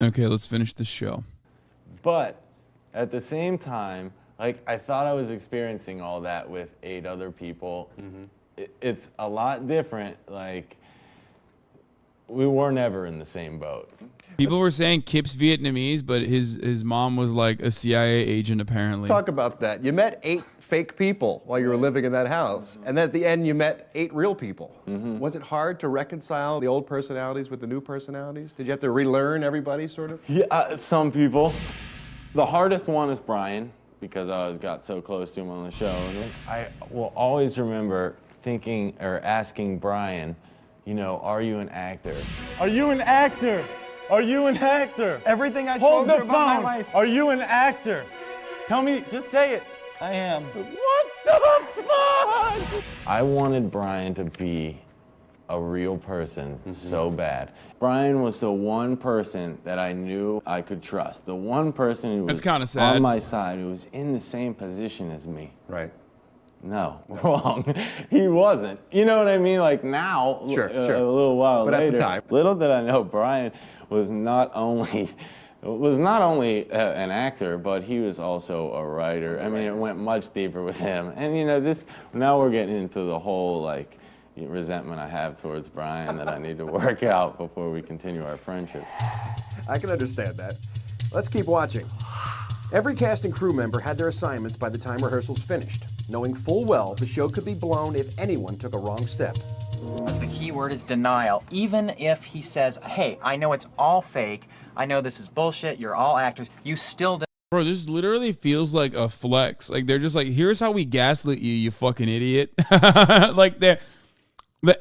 Okay, let's finish this show. But at the same time, like, I thought I was experiencing all that with 8 other people. It's a lot different. Like, we were never in the same boat. People were saying Kip's Vietnamese, but his mom was like a CIA agent, apparently. Talk about that. You met 8 fake people while you were living in that house, and then at the end you met 8 real people. Was it hard to reconcile the old personalities with the new personalities? Did you have to relearn everybody, sort of? Yeah, some people. The hardest one is Brian, because I got so close to him on the show. And I will always remember thinking or asking Brian, you know, are you an actor? Are you an actor? Are you an actor? Everything I Hold told the you about my phone. life. Are you an actor? Tell me, just say it. I am. What the fuck? I wanted Brian to be a real person so bad. Brian was the one person that I knew I could trust. The one person who was That's kinda sad. on my side, who was in the same position as me. Right. No, wrong. He wasn't. You know what I mean? Like now, Sure. a little while But later. at the time. Little did I know, Brian was not only an actor, but he was also a writer. I mean, it went much deeper with him. And you know, now we're getting into the whole like resentment I have towards Brian that I need to work out before we continue our friendship. I can understand that. Let's keep watching. Every cast and crew member had their assignments by the time rehearsals finished, knowing full well the show could be blown if anyone took a wrong step. The key word is denial. Even if he says, hey, I know it's all fake, I know this is bullshit, you're all actors, you still Bro, this literally feels like a flex. Like they're just like, here's how we gaslit you, you fucking idiot. Like the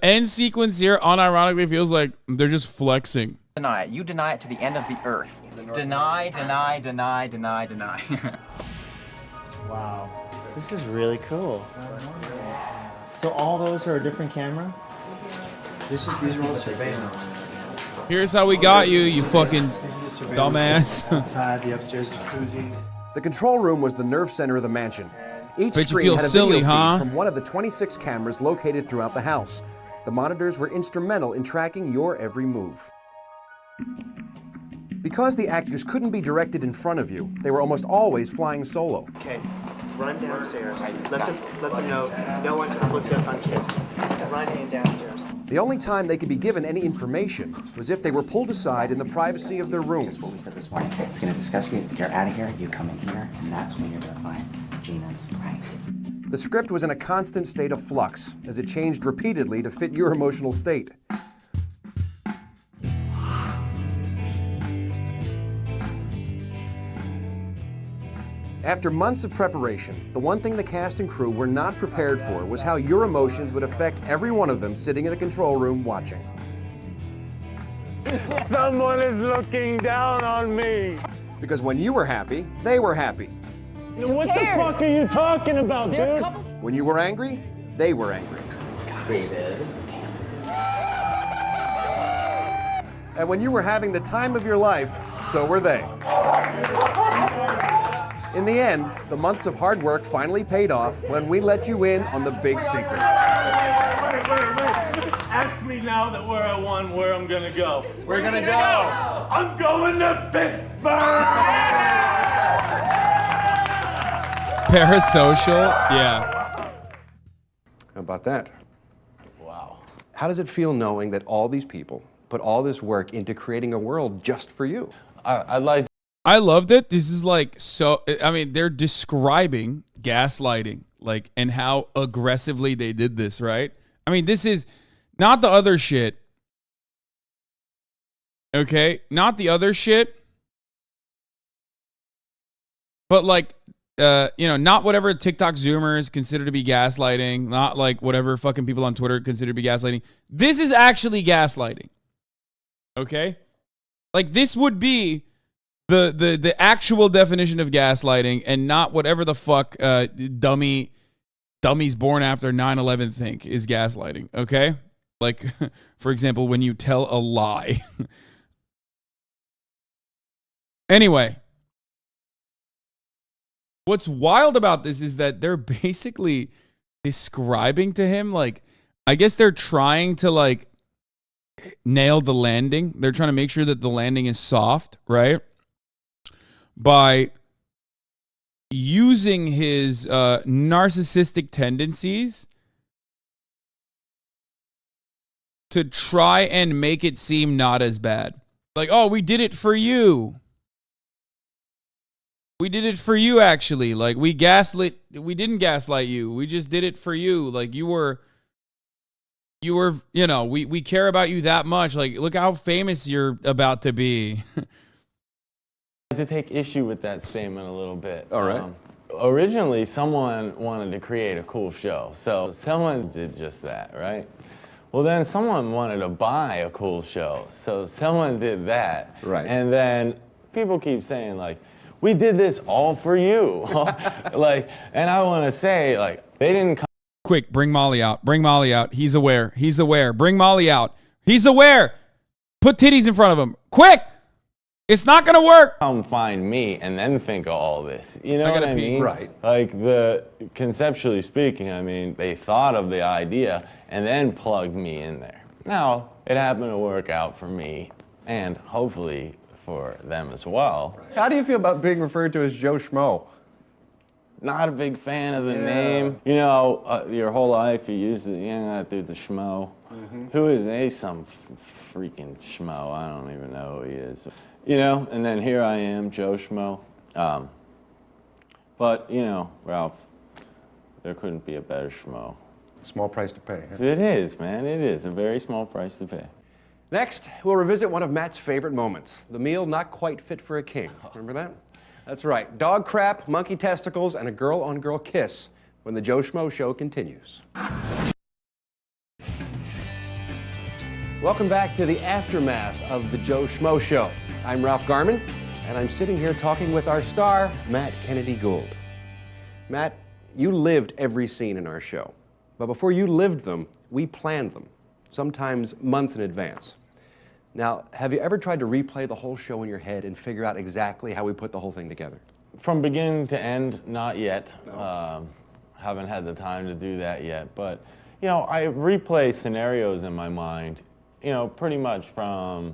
end sequence here unironically feels like they're just flexing. deny it. You deny it to the end of the earth. Deny, deny, deny, deny, deny. Wow. This is really cool. So all those are a different camera? These are all surveillance. Here's how we got you, you fucking dumbass. Outside the upstairs jacuzzi. The control room was the nerve center of the mansion. Each Bet you screen feel had a silly, video feed huh? from one of the 26 cameras located throughout the house. The monitors were instrumental in tracking your every move. Because the actors couldn't be directed in front of you, they were almost always flying solo. Okay, run downstairs. Let them know no one can pussy us on kids. Run in downstairs. The only time they could be given any information was if they were pulled aside in the privacy of their rooms. What we said this morning. It's going to discuss you. You're out of here. You come in here, and that's when you're going to find Gina's prank. The script was in a constant state of flux, as it changed repeatedly to fit your emotional state. After months of preparation, the one thing the cast and crew were not prepared for was how your emotions would affect every one of them sitting in the control room watching. Someone is looking down on me. Because when you were happy, they were happy. What the fuck are you talking about, dude? When you were angry, they were angry. And when you were having the time of your life, so were they. In the end, the months of hard work finally paid off when we let you in on the big secret. Wait. Ask me now that where I won, where I'm gonna go. We're gonna go. I'm going to Pittsburgh. Parasocial? Yeah. How about that? Wow. How does it feel knowing that all these people put all this work into creating a world just for you? I loved it. This is like so. I mean, they're describing gaslighting, like, and how aggressively they did this, right? I mean, this is not the other shit. Okay, not the other shit, but like, not whatever TikTok Zoomers consider to be gaslighting, not like whatever fucking people on Twitter consider to be gaslighting. This is actually gaslighting. Okay, like this would be the actual definition of gaslighting, and not whatever the fuck dummies born after 9/11 think is gaslighting. Okay, like for example, when you tell a lie. Anyway, what's wild about this is that they're basically describing to him, like, I guess they're trying to like nail the landing. They're trying to make sure that the landing is soft, right? By using his narcissistic tendencies to try and make it seem not as bad. Like, oh, we did it for you. We did it for you, actually. Like, we didn't gaslight you. We just did it for you. Like, we care about you that much. Like, look how famous you're about to be. I had to take issue with that statement a little bit. All right. Originally, someone wanted to create a cool show. So someone did just that, right? Well, then someone wanted to buy a cool show. So someone did that. Right. And then people keep saying, like, we did this all for you. Like, and I want to say, like, they didn't come. Quick, bring Molly out. Bring Molly out. He's aware. He's aware. Bring Molly out. He's aware. Put titties in front of him. Quick! It's not going to work. Come find me and then think of all this. You know gotta what I pee. mean? Right. Like, conceptually speaking, I mean, they thought of the idea and then plugged me in there. Now, it happened to work out for me and hopefully for them as well. How do you feel about being referred to as Joe Schmo? Not a big fan of the name. You know, your whole life you use it, that dude's a schmo. Who is he? Some freaking schmo. I don't even know who he is. You know, and then here I am, Joe Schmo. But, Ralph, there couldn't be a better schmo. Small price to pay. Huh? It is, man. It is a very small price to pay. Next, we'll revisit one of Matt's favorite moments, the meal not quite fit for a king. Remember that? That's right. Dog crap, monkey testicles, and a girl-on-girl kiss when the Joe Schmo Show continues. Welcome back to the aftermath of the Joe Schmo Show. I'm Ralph Garman, and I'm sitting here talking with our star, Matt Kennedy Gould. Matt, you lived every scene in our show, but before you lived them, we planned them, sometimes months in advance. Now, have you ever tried to replay the whole show in your head and figure out exactly how we put the whole thing together? From beginning to end, not yet. No. Haven't had the time to do that yet, but, I replay scenarios in my mind, pretty much from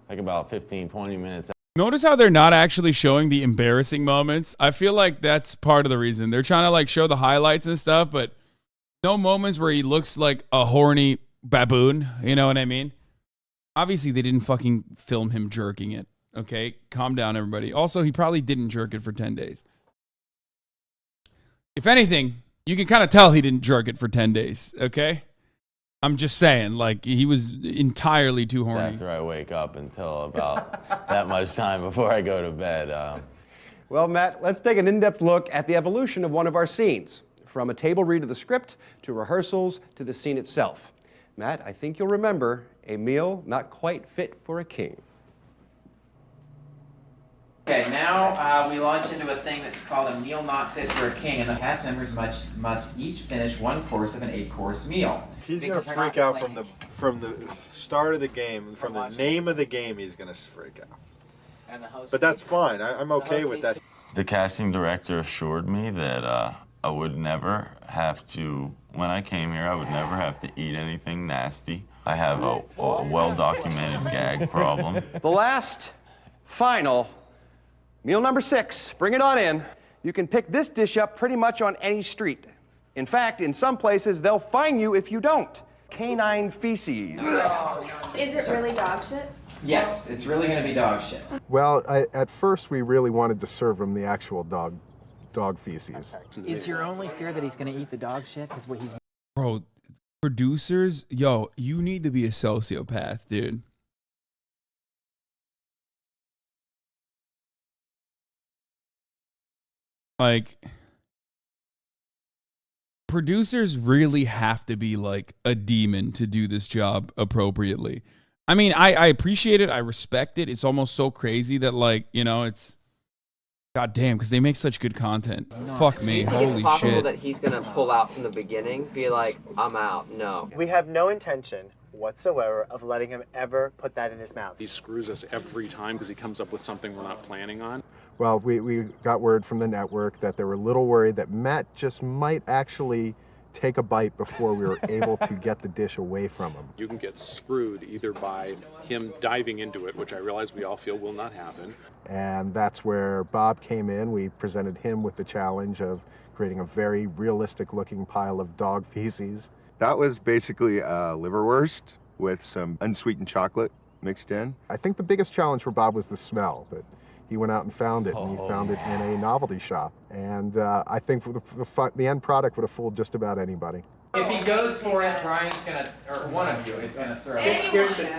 like about 15, 20 minutes. Notice how they're not actually showing the embarrassing moments. I feel like that's part of the reason. They're trying to like show the highlights and stuff, but no moments where he looks like a horny baboon. You know what I mean? Obviously, they didn't fucking film him jerking it. Okay? Calm down, everybody. Also, he probably didn't jerk it for 10 days. If anything, you can kind of tell he didn't jerk it for 10 days. Okay? I'm just saying, like, he was entirely too horny. After I wake up until about that much time before I go to bed. Well, Matt, let's take an in-depth look at the evolution of one of our scenes, from a table read of the script to rehearsals to the scene itself. Matt, I think you'll remember a meal not quite fit for a king. Okay, now we launch into a thing that's called a meal not fit for a king, and the cast members must each finish one course of an 8-course meal. He's going to freak out from the start of the game, from the name of the game. He's going to freak out. But that's fine. I'm okay with that. The casting director assured me that I would never have to, when I came here, I would never have to eat anything nasty. I have a well-documented gag problem. The last, final, meal number 6. Bring it on in. You can pick this dish up pretty much on any street. In fact, in some places, they'll fine you if you don't. Canine feces. Is it really dog shit? Yes, it's really going to be dog shit. Well, at first we really wanted to serve him the actual dog feces. Is your only fear that he's going to eat the dog shit? Because what he's... Bro, producers, yo, you need to be a sociopath, dude. Like, producers really have to be like a demon to do this job appropriately. I mean, I appreciate it. I respect it. It's almost so crazy that, like, you know, it's goddamn, because they make such good content. Fuck me. Holy It's possible shit. that he's going to pull out from the beginning, be like, I'm out. No. We have no intention whatsoever of letting him ever put that in his mouth. He screws us every time because he comes up with something we're not planning on. Well, we got word from the network that they were a little worried that Matt just might actually take a bite before we were able to get the dish away from him. You can get screwed either by him diving into it, which I realize we all feel will not happen. And that's where Bob came in. We presented him with the challenge of creating a very realistic looking pile of dog feces. That was basically a liverwurst with some unsweetened chocolate mixed in. I think the biggest challenge for Bob was the smell, but he went out and found it, and he found it in a novelty shop. And I think the end product would have fooled just about anybody. If he goes for it, Brian's going to, or one of you is going to throw it.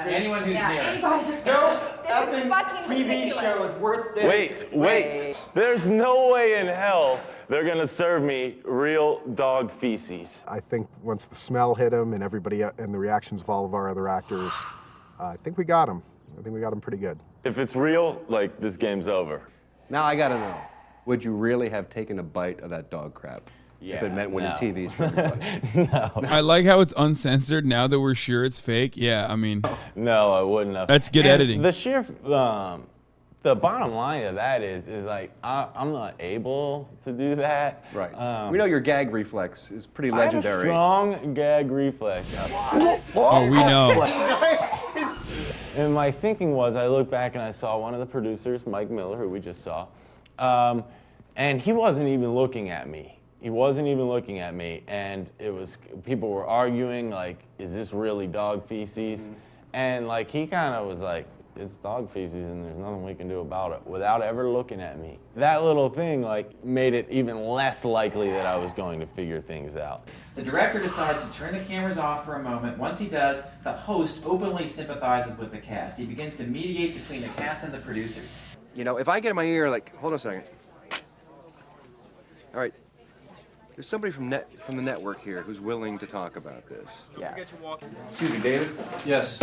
Anyone who's nearest. No effing TV show is worth this. Wait. There's no way in hell they're going to serve me real dog feces. I think once the smell hit him and everybody, and the reactions of all of our other actors, I think we got him. I think we got him pretty good. If it's real, like, this game's over. Now I gotta know, would you really have taken a bite of that dog crap? If it meant winning TVs for everybody? I like how it's uncensored now that we're sure it's fake. Yeah, I mean. No, I wouldn't have. That's good editing. The sheer, the bottom line of that is like, I'm not able to do that. Right. We know your gag reflex is pretty legendary. I have a strong gag reflex. Oh, we know. And my thinking was, I looked back and I saw one of the producers, Mike Miller, who we just saw, and he wasn't even looking at me. He wasn't even looking at me, and it was, people were arguing, like, is this really dog feces? Mm-hmm. And, like, he kind of was like, it's dog feces and there's nothing we can do about it, without ever looking at me. That little thing, like, made it even less likely that I was going to figure things out. The director decides to turn the cameras off for a moment. Once he does, the host openly sympathizes with the cast. He begins to mediate between the cast and the producers. You know, if I get in my ear, like, hold on a second. All right, there's somebody from the network here who's willing to talk about this. Yes. Excuse me, David? Yes.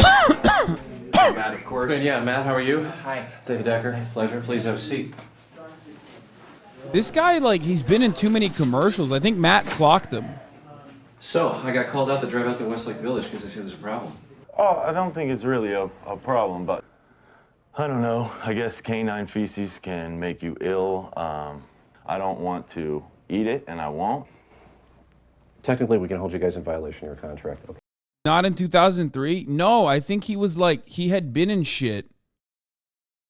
Matt, of course. Yeah, Matt, how are you? Hi. David Decker, pleasure. Please have a seat. This guy, like, he's been in too many commercials. I think Matt clocked him. So, I got called out to drive out to Westlake Village because I see there's a problem. Oh, I don't think it's really a problem, but I don't know. I guess canine feces can make you ill. I don't want to eat it, and I won't. Technically, we can hold you guys in violation of your contract. Okay. Not in 2003? No, I think he was like, he had been in shit.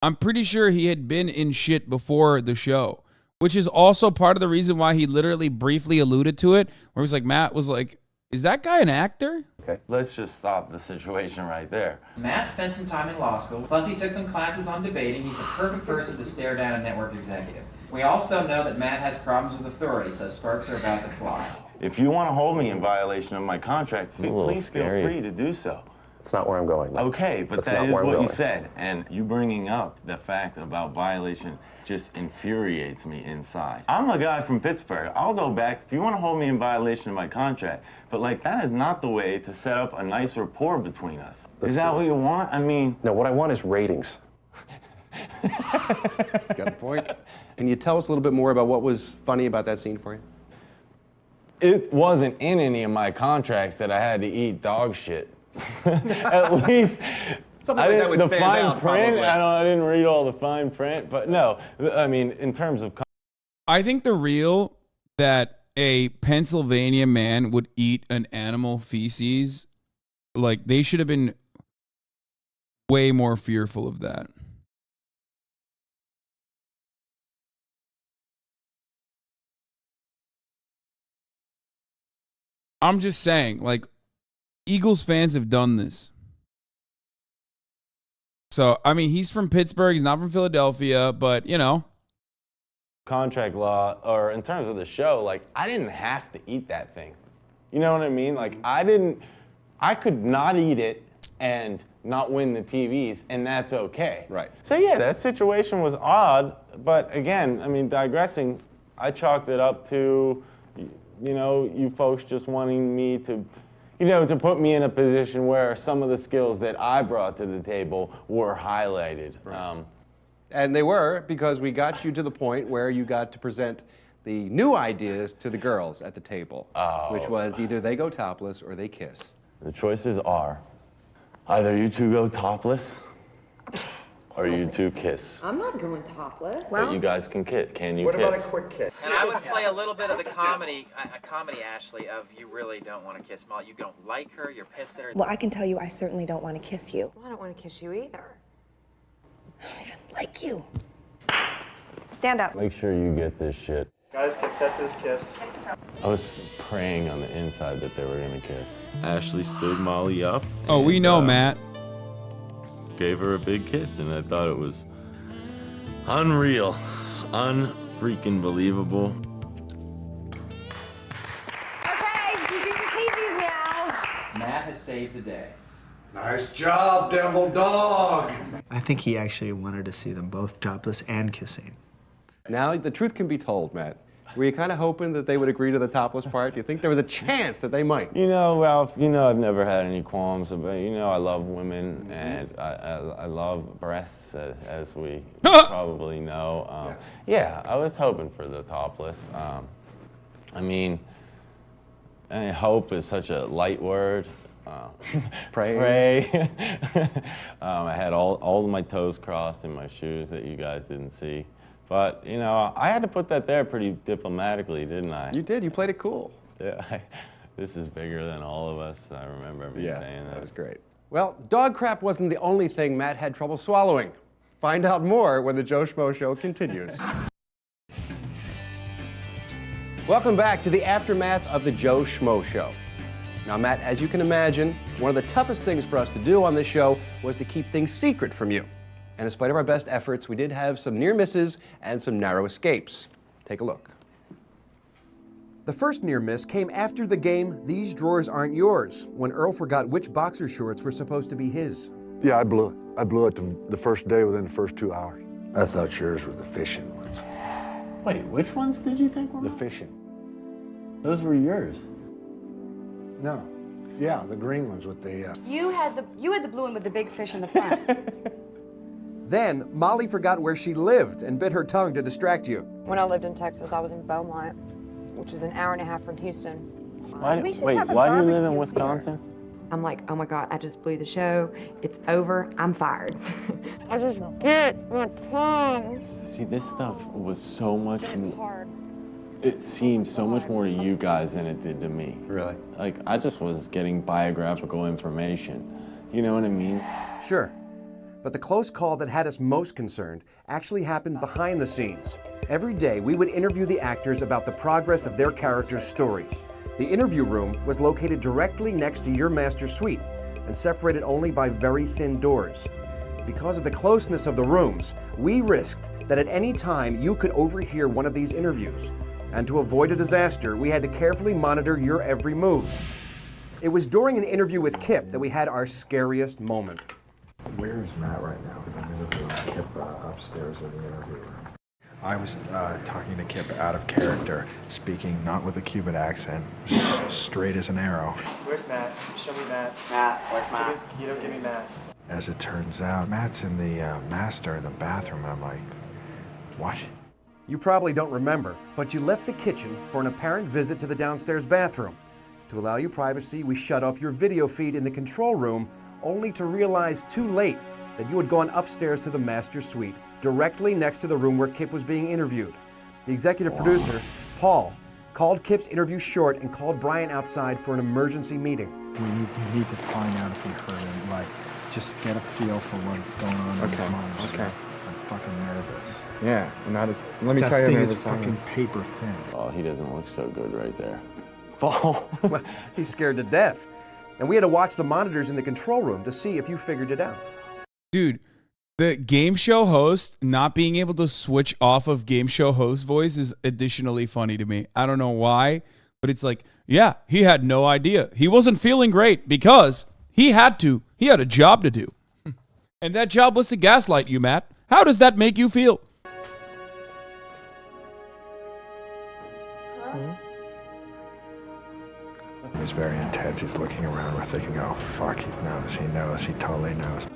I'm pretty sure he had been in shit before the show, which is also part of the reason why he literally briefly alluded to it, where he was like, Matt was like, is that guy an actor? Okay, let's just stop the situation right there. Matt spent some time in law school, plus he took some classes on debating. He's the perfect person to stare down a network executive. We also know that Matt has problems with authority, so sparks are about to fly. If you want to hold me in violation of my contract, please feel free to do so. That's not where I'm going. Okay, but That's that not is where I'm what you going. said. And you bringing up the fact about violation just infuriates me inside. I'm a guy from Pittsburgh. I'll go back if you want to hold me in violation of my contract. But like, that is not the way to set up a nice rapport between us. Is that what you want? I mean... No, what I want is ratings. Got a point. Can you tell us a little bit more about what was funny about that scene for you? It wasn't in any of my contracts that I had to eat dog shit. At least Something like that would the stand fine out, print. probably. I didn't read all the fine print, but no. I mean, in terms of, I think the real that a Pennsylvania man would eat an animal feces, like they should have been way more fearful of that. I'm just saying, like, Eagles fans have done this. So, I mean, he's from Pittsburgh. He's not from Philadelphia, but, you know. contract law, or in terms of the show, like, I didn't have to eat that thing. You know what I mean? Like, I could not eat it and not win the TVs, and that's okay. Right. So yeah, that situation was odd, but again, I mean, digressing, I chalked it up to, you know, you folks just wanting me to, you know, to put me in a position where some of the skills that I brought to the table were highlighted. Right. And they were, because we got you to the point where you got to present the new ideas to the girls at the table, which was either they go topless or they kiss. The choices are either you two go topless or you two kiss. I'm not going topless. But you guys can kiss. Can you What kiss? about a quick kiss? And I would play a little bit of the comedy, Ashley, of you really don't want to kiss Molly. You don't like her, you're pissed at her. Well, I can tell you I certainly don't want to kiss you. I don't want to kiss you either. I don't even like you. Stand up. Make sure you get this shit. Guys, get set for this kiss. I was praying on the inside that they were gonna kiss. Ashley stood Molly up. Oh, we know, Matt. Gave her a big kiss, and I thought it was unreal, unfreaking believable. Okay, you get your TVs now. Matt has saved the day. Nice job, devil dog. I think he actually wanted to see them both topless and kissing. Now the truth can be told, Matt. Were you kind of hoping that they would agree to the topless part? Do you think there was a chance that they might? You know, Ralph, you know I've never had any qualms about, you know, I love women and I love breasts, as we probably know. Yeah, I was hoping for the topless. I mean, hope is such a light word. Pray. I had all of my toes crossed in my shoes that you guys didn't see. But, you know, I had to put that there pretty diplomatically, didn't I? You did. You played it cool. Yeah, this is bigger than all of us. I remember me saying that. That was great. Well, dog crap wasn't the only thing Matt had trouble swallowing. Find out more when the Joe Schmo Show continues. Welcome back to the aftermath of the Joe Schmo Show. Now, Matt, as you can imagine, one of the toughest things for us to do on this show was to keep things secret from you. And in spite of our best efforts, we did have some near misses and some narrow escapes. Take a look. The first near miss came after the game These Drawers Aren't Yours, when Earl forgot which boxer shorts were supposed to be his. Yeah, I blew it. I blew it the first day within the first 2 hours. I thought yours were the fishing ones. Wait, which ones did you think were? The fishing. Those were yours. No. Yeah, the green ones with the... You had the blue one with the big fish in the front. Then, Molly forgot where she lived and bit her tongue to distract you. When I lived in Texas, I was in Beaumont, which is an hour and a half from Houston. Why do you live in Wisconsin? I'm like, oh my God, I just blew the show. It's over. I'm fired. I just bit my tongue. See, this stuff was so much It's hard. It seemed so much more to you guys than it did to me. Really? Like, I just was getting biographical information. You know what I mean? Sure. But the close call that had us most concerned actually happened behind the scenes. Every day, we would interview the actors about the progress of their characters' stories. The interview room was located directly next to your master suite and separated only by very thin doors. Because of the closeness of the rooms, we risked that at any time you could overhear one of these interviews. And to avoid a disaster, we had to carefully monitor your every move. It was during an interview with Kip that we had our scariest moment. Where's Matt right now? Because I'm interviewing Kip upstairs in the interview room. I was talking to Kip out of character, speaking not with a Cuban accent, straight as an arrow. Where's Matt? Show me Matt. Matt, where's Matt? You don't give me Matt. As it turns out, Matt's in the master in the bathroom, and I'm like, what? You probably don't remember, but you left the kitchen for an apparent visit to the downstairs bathroom. To allow you privacy, we shut off your video feed in the control room, only to realize too late that you had gone upstairs to the master suite, directly next to the room where Kip was being interviewed. The executive producer, Paul, called Kip's interview short and called Brian outside for an emergency meeting. We need to find out if he heard him, like, just get a feel for what's going on in his mind. Okay. I'm fucking nervous. Yeah, and let me that tell you, thing nervous is fucking paper thin. Oh, he doesn't look so good right there. Paul, well, he's scared to death. And we had to watch the monitors in the control room to see if you figured it out. Dude, the game show host not being able to switch off of game show host voice is additionally funny to me. I don't know why, but it's like, yeah, he had no idea. He wasn't feeling great because he had a job to do. And that job was to gaslight you, Matt. How does that make you feel? He's very intense. He's looking around. We're thinking, oh, fuck, he knows. He knows. He totally knows.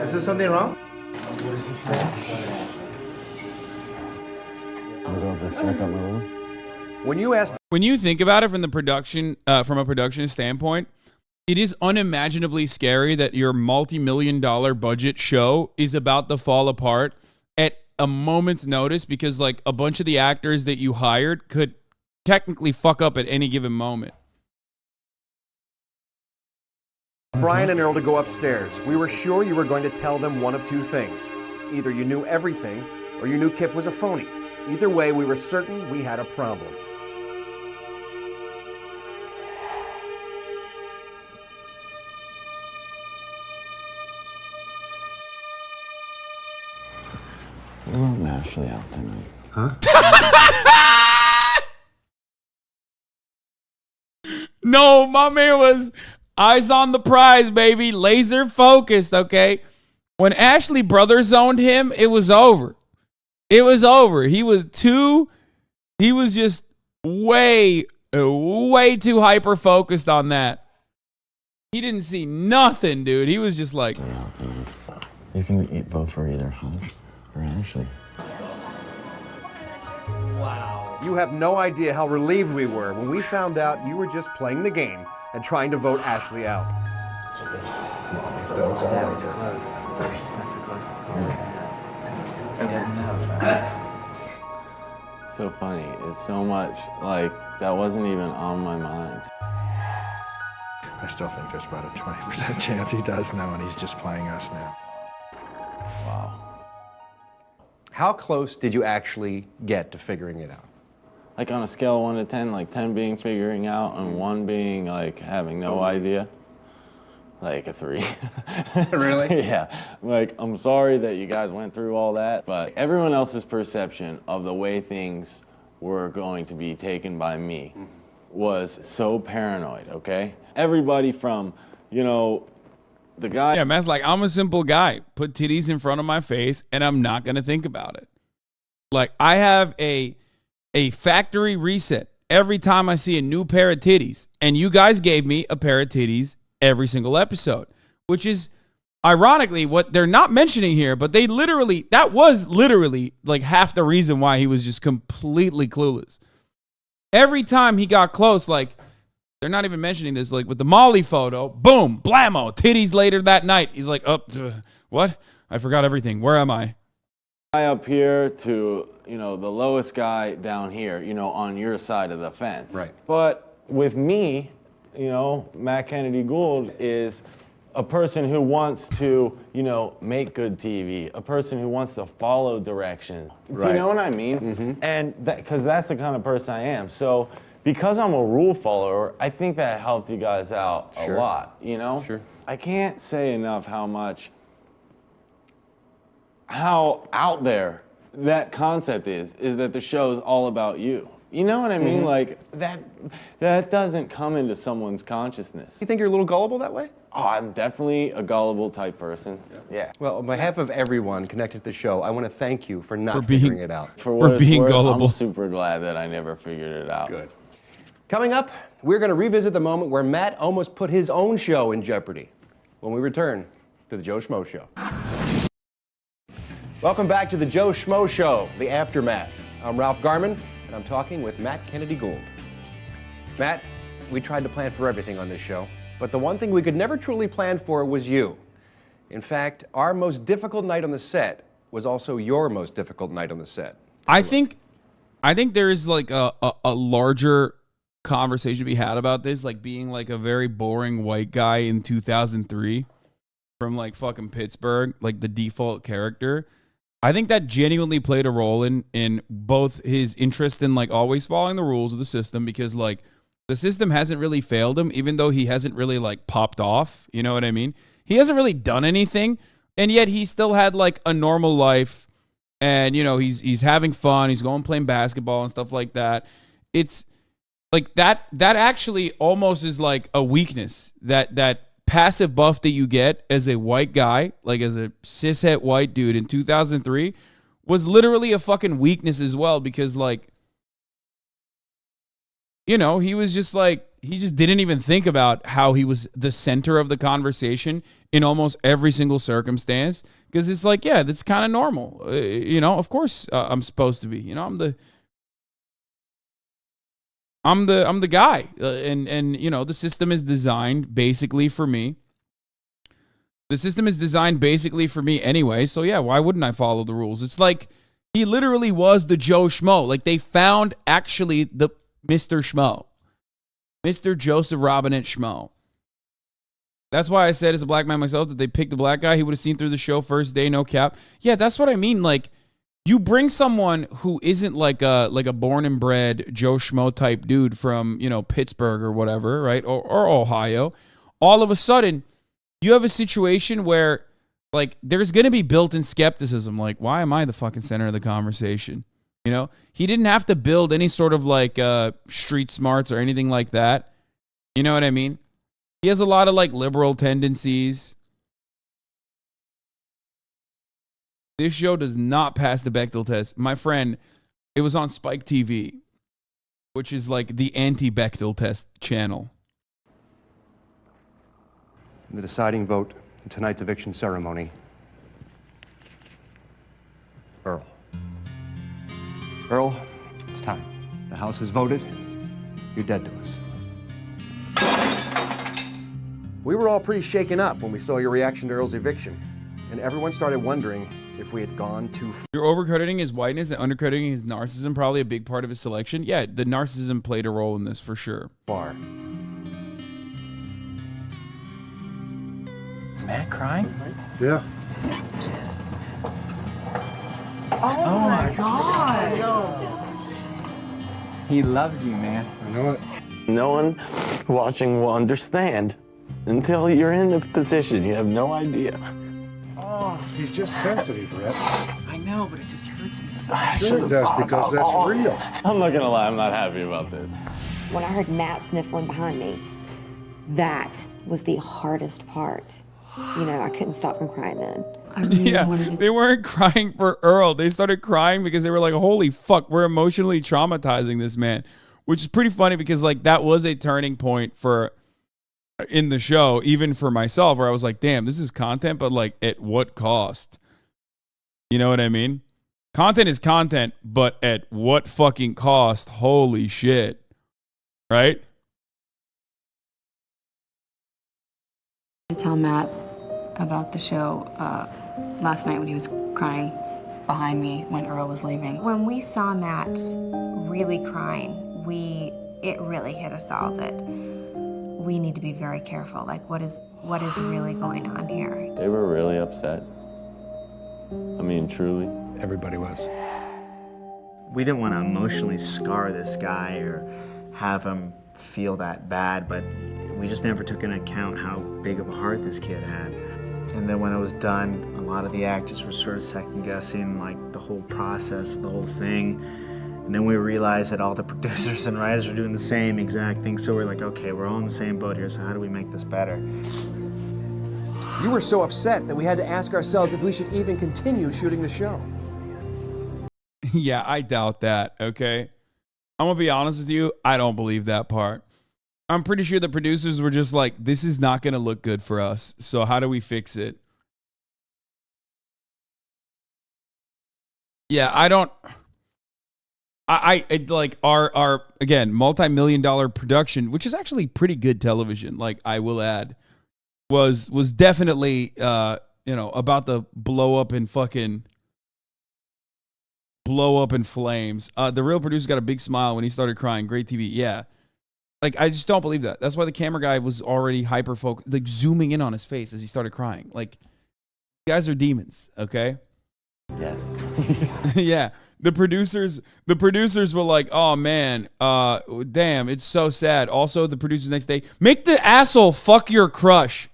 Is there something wrong? What does he say? I'm going to check out my room. When you think about it from the production, from a production standpoint, it is unimaginably scary that your multi-million-dollar budget show is about to fall apart at a moment's notice because, like, a bunch of the actors that you hired could technically fuck up at any given moment. Brian and Earl to go upstairs. We were sure you were going to tell them one of two things. Either you knew everything, or you knew Kip was a phony. Either way, we were certain we had a problem. We want Ashley out tonight. Huh? No, my man was eyes on the prize, baby. Laser focused, okay? When Ashley brother zoned him, it was over. It was over. He was just way too hyper focused on that. He didn't see nothing, dude. He was just like, You can eat both for either Hush or Ashley. Wow. You have no idea how relieved we were when we found out you were just playing the game and trying to vote Ashley out. That was close. That's the closest call we've had. He doesn't know. So funny. It's so much, like, that wasn't even on my mind. I still think there's about a 20% chance he does know, and he's just playing us now. Wow. How close did you actually get to figuring it out? Like on a scale of 1 to 10, like 10 being figuring out and 1 being like having no idea. Like a 3. Really? Yeah. Like, I'm sorry that you guys went through all that, but everyone else's perception of the way things were going to be taken by me was so paranoid, okay? Everybody from, you know, the guy. yeah, man's like, I'm a simple guy. Put titties in front of my face and I'm not going to think about it. Like, I have a factory reset every time I see a new pair of titties. And you guys gave me a pair of titties every single episode, which is ironically what they're not mentioning here, but that was literally like half the reason why he was just completely clueless. Every time he got close, like, they're not even mentioning this, like with the Molly photo, boom, blammo, titties later that night. He's like, oh, what? I forgot everything. Where am I? Guy up here to, you know, the lowest guy down here, you know, on your side of the fence. Right. But with me, you know, Matt Kennedy Gould is a person who wants to, you know, make good TV, a person who wants to follow direction. Do you know what I mean? Mm-hmm. And because that's the kind of person I am. So because I'm a rule follower, I think that helped you guys out a lot, you know? Sure. I can't say enough how much how out there that concept is that the show's all about you. You know what I mean? Like, that doesn't come into someone's consciousness. You think you're a little gullible that way? Oh, I'm definitely a gullible type person. Yeah. Well, on behalf of everyone connected to the show, I want to thank you for not figuring it out. For what it's worth, I'm super glad that I never figured it out. Good. Coming up, we're going to revisit the moment where Matt almost put his own show in jeopardy when we return to the Joe Schmo Show. Welcome back to the Joe Schmo Show, the aftermath. I'm Ralph Garman, and I'm talking with Matt Kennedy Gould. Matt, we tried to plan for everything on this show, but the one thing we could never truly plan for was you. In fact, our most difficult night on the set was also your most difficult night on the set. I think there is like a larger conversation to be had about this, like being like a very boring white guy in 2003 from like fucking Pittsburgh, like the default character. I think that genuinely played a role in both his interest in like always following the rules of the system, because like the system hasn't really failed him, even though he hasn't really like popped off. You know what I mean? He hasn't really done anything, and yet he still had like a normal life, and you know he's having fun. He's going playing basketball and stuff like that. It's like that actually almost is like a weakness, that passive buff that you get as a white guy, like as a cishet white dude in 2003, was literally a fucking weakness as well, because like, you know, he was just like, he just didn't even think about how he was the center of the conversation in almost every single circumstance, because it's like, yeah, that's kind of normal. You know, of course I'm supposed to be, you know, I'm the guy, and you know the system is designed basically for me. The system is designed basically for me anyway, so yeah, why wouldn't I follow the rules? It's like he literally was the Joe Schmo. Like they found actually the Mr. Schmo, Mr. Joseph Robinette Schmo. That's why I said as a black man myself that they picked a black guy. He would have seen through the show first day, no cap. Yeah, that's what I mean. Like, you bring someone who isn't like a born and bred Joe Schmo type dude from, you know, Pittsburgh or whatever, right? Or Ohio. All of a sudden, you have a situation where like there's going to be built-in skepticism. Like, why am I the fucking center of the conversation? You know, he didn't have to build any sort of like street smarts or anything like that. You know what I mean? He has a lot of like liberal tendencies. This show does not pass the Bechdel test. My friend, it was on Spike TV, which is like the anti-Bechdel test channel. The deciding vote in tonight's eviction ceremony. Earl. Earl, it's time. The House has voted. You're dead to us. We were all pretty shaken up when we saw your reaction to Earl's eviction, and everyone started wondering if we had gone too far. You're overcrediting his whiteness and undercrediting his narcissism, probably a big part of his selection. Yeah, the narcissism played a role in this for sure. Far. Is Matt crying? Yeah. Oh my God! He loves you, man. I know it. No one watching will understand until you're in the position. You have no idea. Oh, he's just sensitive, Rhett. I know, but it just hurts me so Sure it does, because that's real. I'm not gonna lie, I'm not happy about this. When I heard Matt sniffling behind me, that was the hardest part. You know, I couldn't stop from crying then. I really wanted to... They weren't crying for Earl. They started crying because they were like, holy fuck, we're emotionally traumatizing this man. Which is pretty funny because like that was a turning point for in the show, even for myself, where I was like, damn, this is content, but like at what cost? You know what I mean? Content is content, but at what fucking cost? Holy shit. Right? I tell Matt about the show last night when he was crying behind me when Earl was leaving. When we saw Matt really crying, it really hit us all that we need to be very careful. Like, what is really going on here? They were really upset. I mean, truly. Everybody was. We didn't want to emotionally scar this guy or have him feel that bad, but we just never took into account how big of a heart this kid had. And then when I was done, a lot of the actors were sort of second guessing like the whole process, the whole thing. And then we realized that all the producers and writers were doing the same exact thing. So we're like, okay, we're all in the same boat here, so how do we make this better? You were so upset that we had to ask ourselves if we should even continue shooting the show. Yeah, I doubt that, okay? I'm going to be honest with you. I don't believe that part. I'm pretty sure the producers were just like, this is not going to look good for us. So how do we fix it? Yeah, I don't... I like our again, multi-million-dollar production, which is actually pretty good television, like I will add, was definitely, about to blow up in flames. The real producer got a big smile when he started crying. Great TV. Yeah. Like, I just don't believe that. That's why the camera guy was already hyper-focused, like zooming in on his face as he started crying. Like, you guys are demons, okay? Yes. Yeah. The producers were like, oh man, damn, it's so sad. Also, the producers next day, make the asshole fuck your crush.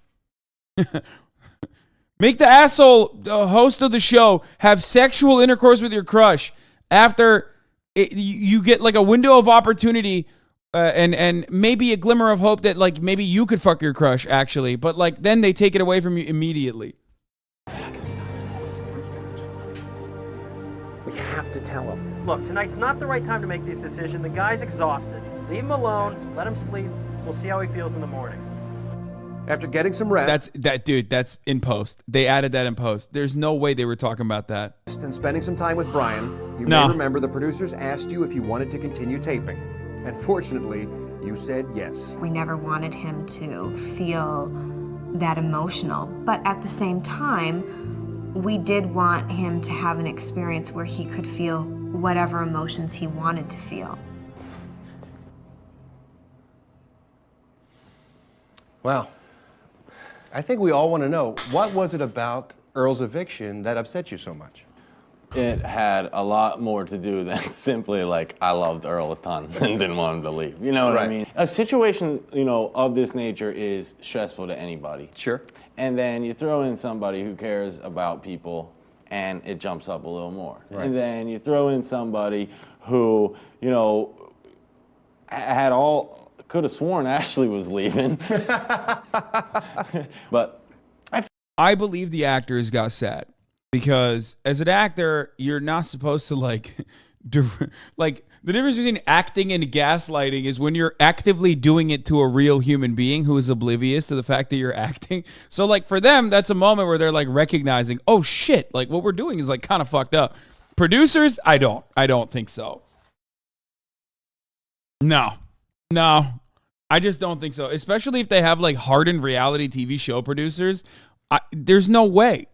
Make the asshole, the host of the show, have sexual intercourse with your crush after you get like a window of opportunity and maybe a glimmer of hope that like maybe you could fuck your crush actually, but like then they take it away from you immediately. We have to tell him. Look, tonight's not the right time to make this decision. The guy's exhausted. Leave him alone. Let him sleep. We'll see how he feels in the morning. After getting some rest. That's in post. They added that in post. There's no way they were talking about that. And spending some time with Brian, you may remember the producers asked you if you wanted to continue taping. And fortunately, you said yes. We never wanted him to feel that emotional, but at the same time, we did want him to have an experience where he could feel whatever emotions he wanted to feel. Well, I think we all want to know, what was it about Earl's eviction that upset you so much? It had a lot more to do than simply like I loved Earl a ton and didn't want him to leave. You know what I mean? A situation, of this nature is stressful to anybody. Sure. And then you throw in somebody who cares about people and it jumps up a little more. Right. And then you throw in somebody who, could have sworn Ashley was leaving. But I believe the actors got sad because as an actor, you're not supposed to like the difference between acting and gaslighting is when you're actively doing it to a real human being who is oblivious to the fact that you're acting. So like for them, that's a moment where they're like recognizing, oh shit, like what we're doing is like kind of fucked up. Producers, I don't think so. No, I just don't think so. Especially if they have like hardened reality TV show producers. There's no way.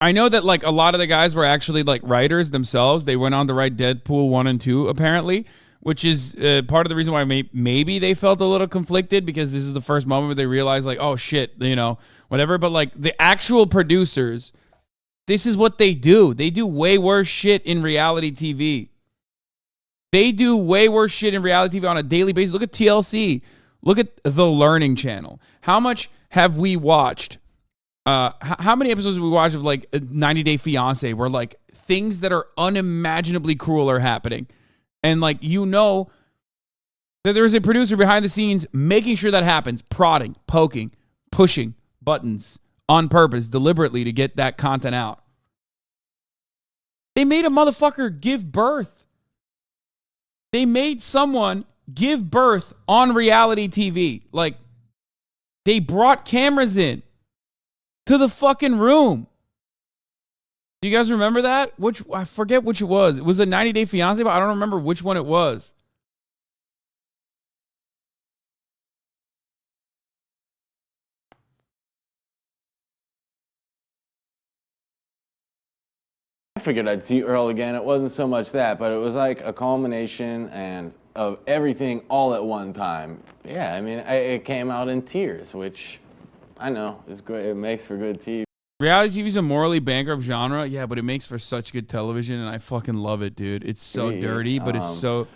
I know that like a lot of the guys were actually like writers themselves. They went on to write Deadpool 1 and 2 apparently, which is part of the reason why maybe they felt a little conflicted because this is the first moment where they realized like, oh shit, whatever. But like the actual producers, this is what they do. They do way worse shit in reality TV. They do way worse shit in reality TV on a daily basis. Look at TLC. Look at The Learning Channel. How much have we watched? How many episodes have we watched of like 90 Day Fiance where like things that are unimaginably cruel are happening? And like, that there's a producer behind the scenes making sure that happens, prodding, poking, pushing buttons on purpose, deliberately to get that content out. They made a motherfucker give birth. They made someone give birth on reality TV. Like, they brought cameras in to the fucking room. Do you guys remember that? I forget which it was. It was a 90 Day Fiance, but I don't remember which one it was. I figured I'd see Earl again. It wasn't so much that, but it was like a culmination of everything all at one time. Yeah, I mean, it came out in tears, which I know is great. It makes for good TV. Reality TV is a morally bankrupt genre, yeah, but it makes for such good television, and I fucking love it, dude. It's so dirty, but it's so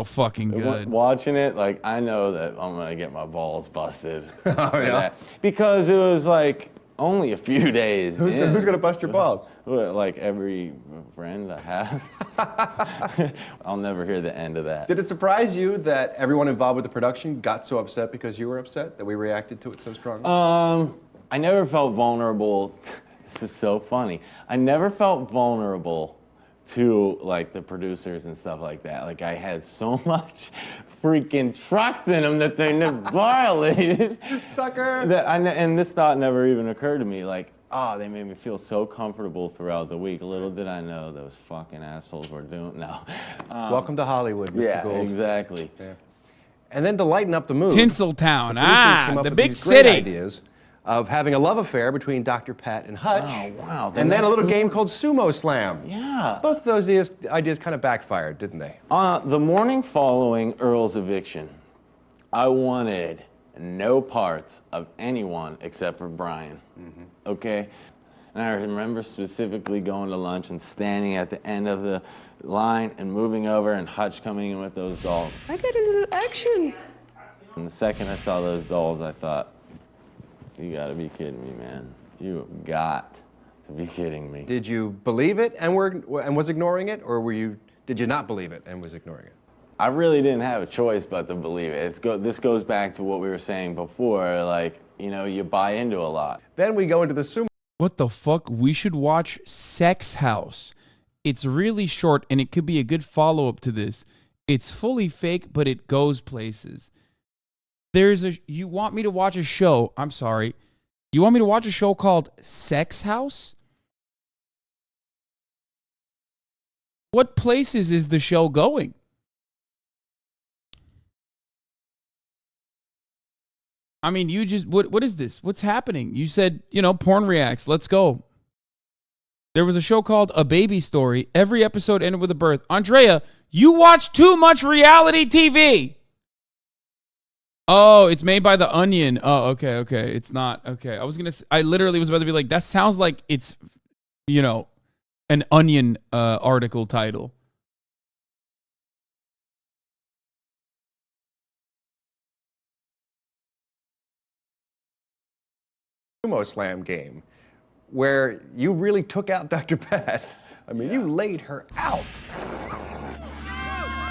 fucking good. Watching it, like, I know that I'm gonna get my balls busted. Oh yeah, because it was like only a few days. Who's gonna bust your balls? Like every friend I have. I'll never hear the end of that. Did it surprise you that everyone involved with the production got so upset because you were upset, that we reacted to it so strongly? I never felt vulnerable. This is so funny. I never felt vulnerable to like the producers and stuff like that. Like I had so much freaking trust in them that they never violated. Sucker! And this thought never even occurred to me. Like, oh, they made me feel so comfortable throughout the week. Little did I know those fucking assholes were doing. No. Welcome to Hollywood, Mr. Yeah, Gould. exactly. Yeah. And then to lighten up the mood, Tinseltown, the producers came up the with big these great city. ideas of having a love affair between Dr. Pat and Hutch. Oh, wow. And then a little game called Sumo Slam. Yeah. Both of those ideas kind of backfired, didn't they? The morning following Earl's eviction, I wanted no parts of anyone except for Brian. Okay? And I remember specifically going to lunch and standing at the end of the line and moving over and Hutch coming in with those dolls. I got a little action. And the second I saw those dolls, I thought, you gotta be kidding me, man. You have got to be kidding me. Did you believe it and was ignoring it, or did you not believe it and was ignoring it? I really didn't have a choice but to believe it. This goes back to what we were saying before, like, you know, you buy into a lot. Then we go into the sumo. What the fuck? We should watch Sex House. It's really short, and it could be a good follow-up to this. It's fully fake, but it goes places. You want me to watch a show, I'm sorry, you want me to watch a show called Sex House? What places is the show going? I mean, you just, what is this? What's happening? You said, Porn Reacts, let's go. There was a show called A Baby Story. Every episode ended with a birth. Andrea, you watch too much reality TV. Oh, it's made by The Onion. Oh, okay. It's not. Okay. I literally was about to be like, that sounds like it's, an Onion article title. Sumo Slam game, where you really took out Dr. Pat. I mean, you laid her out.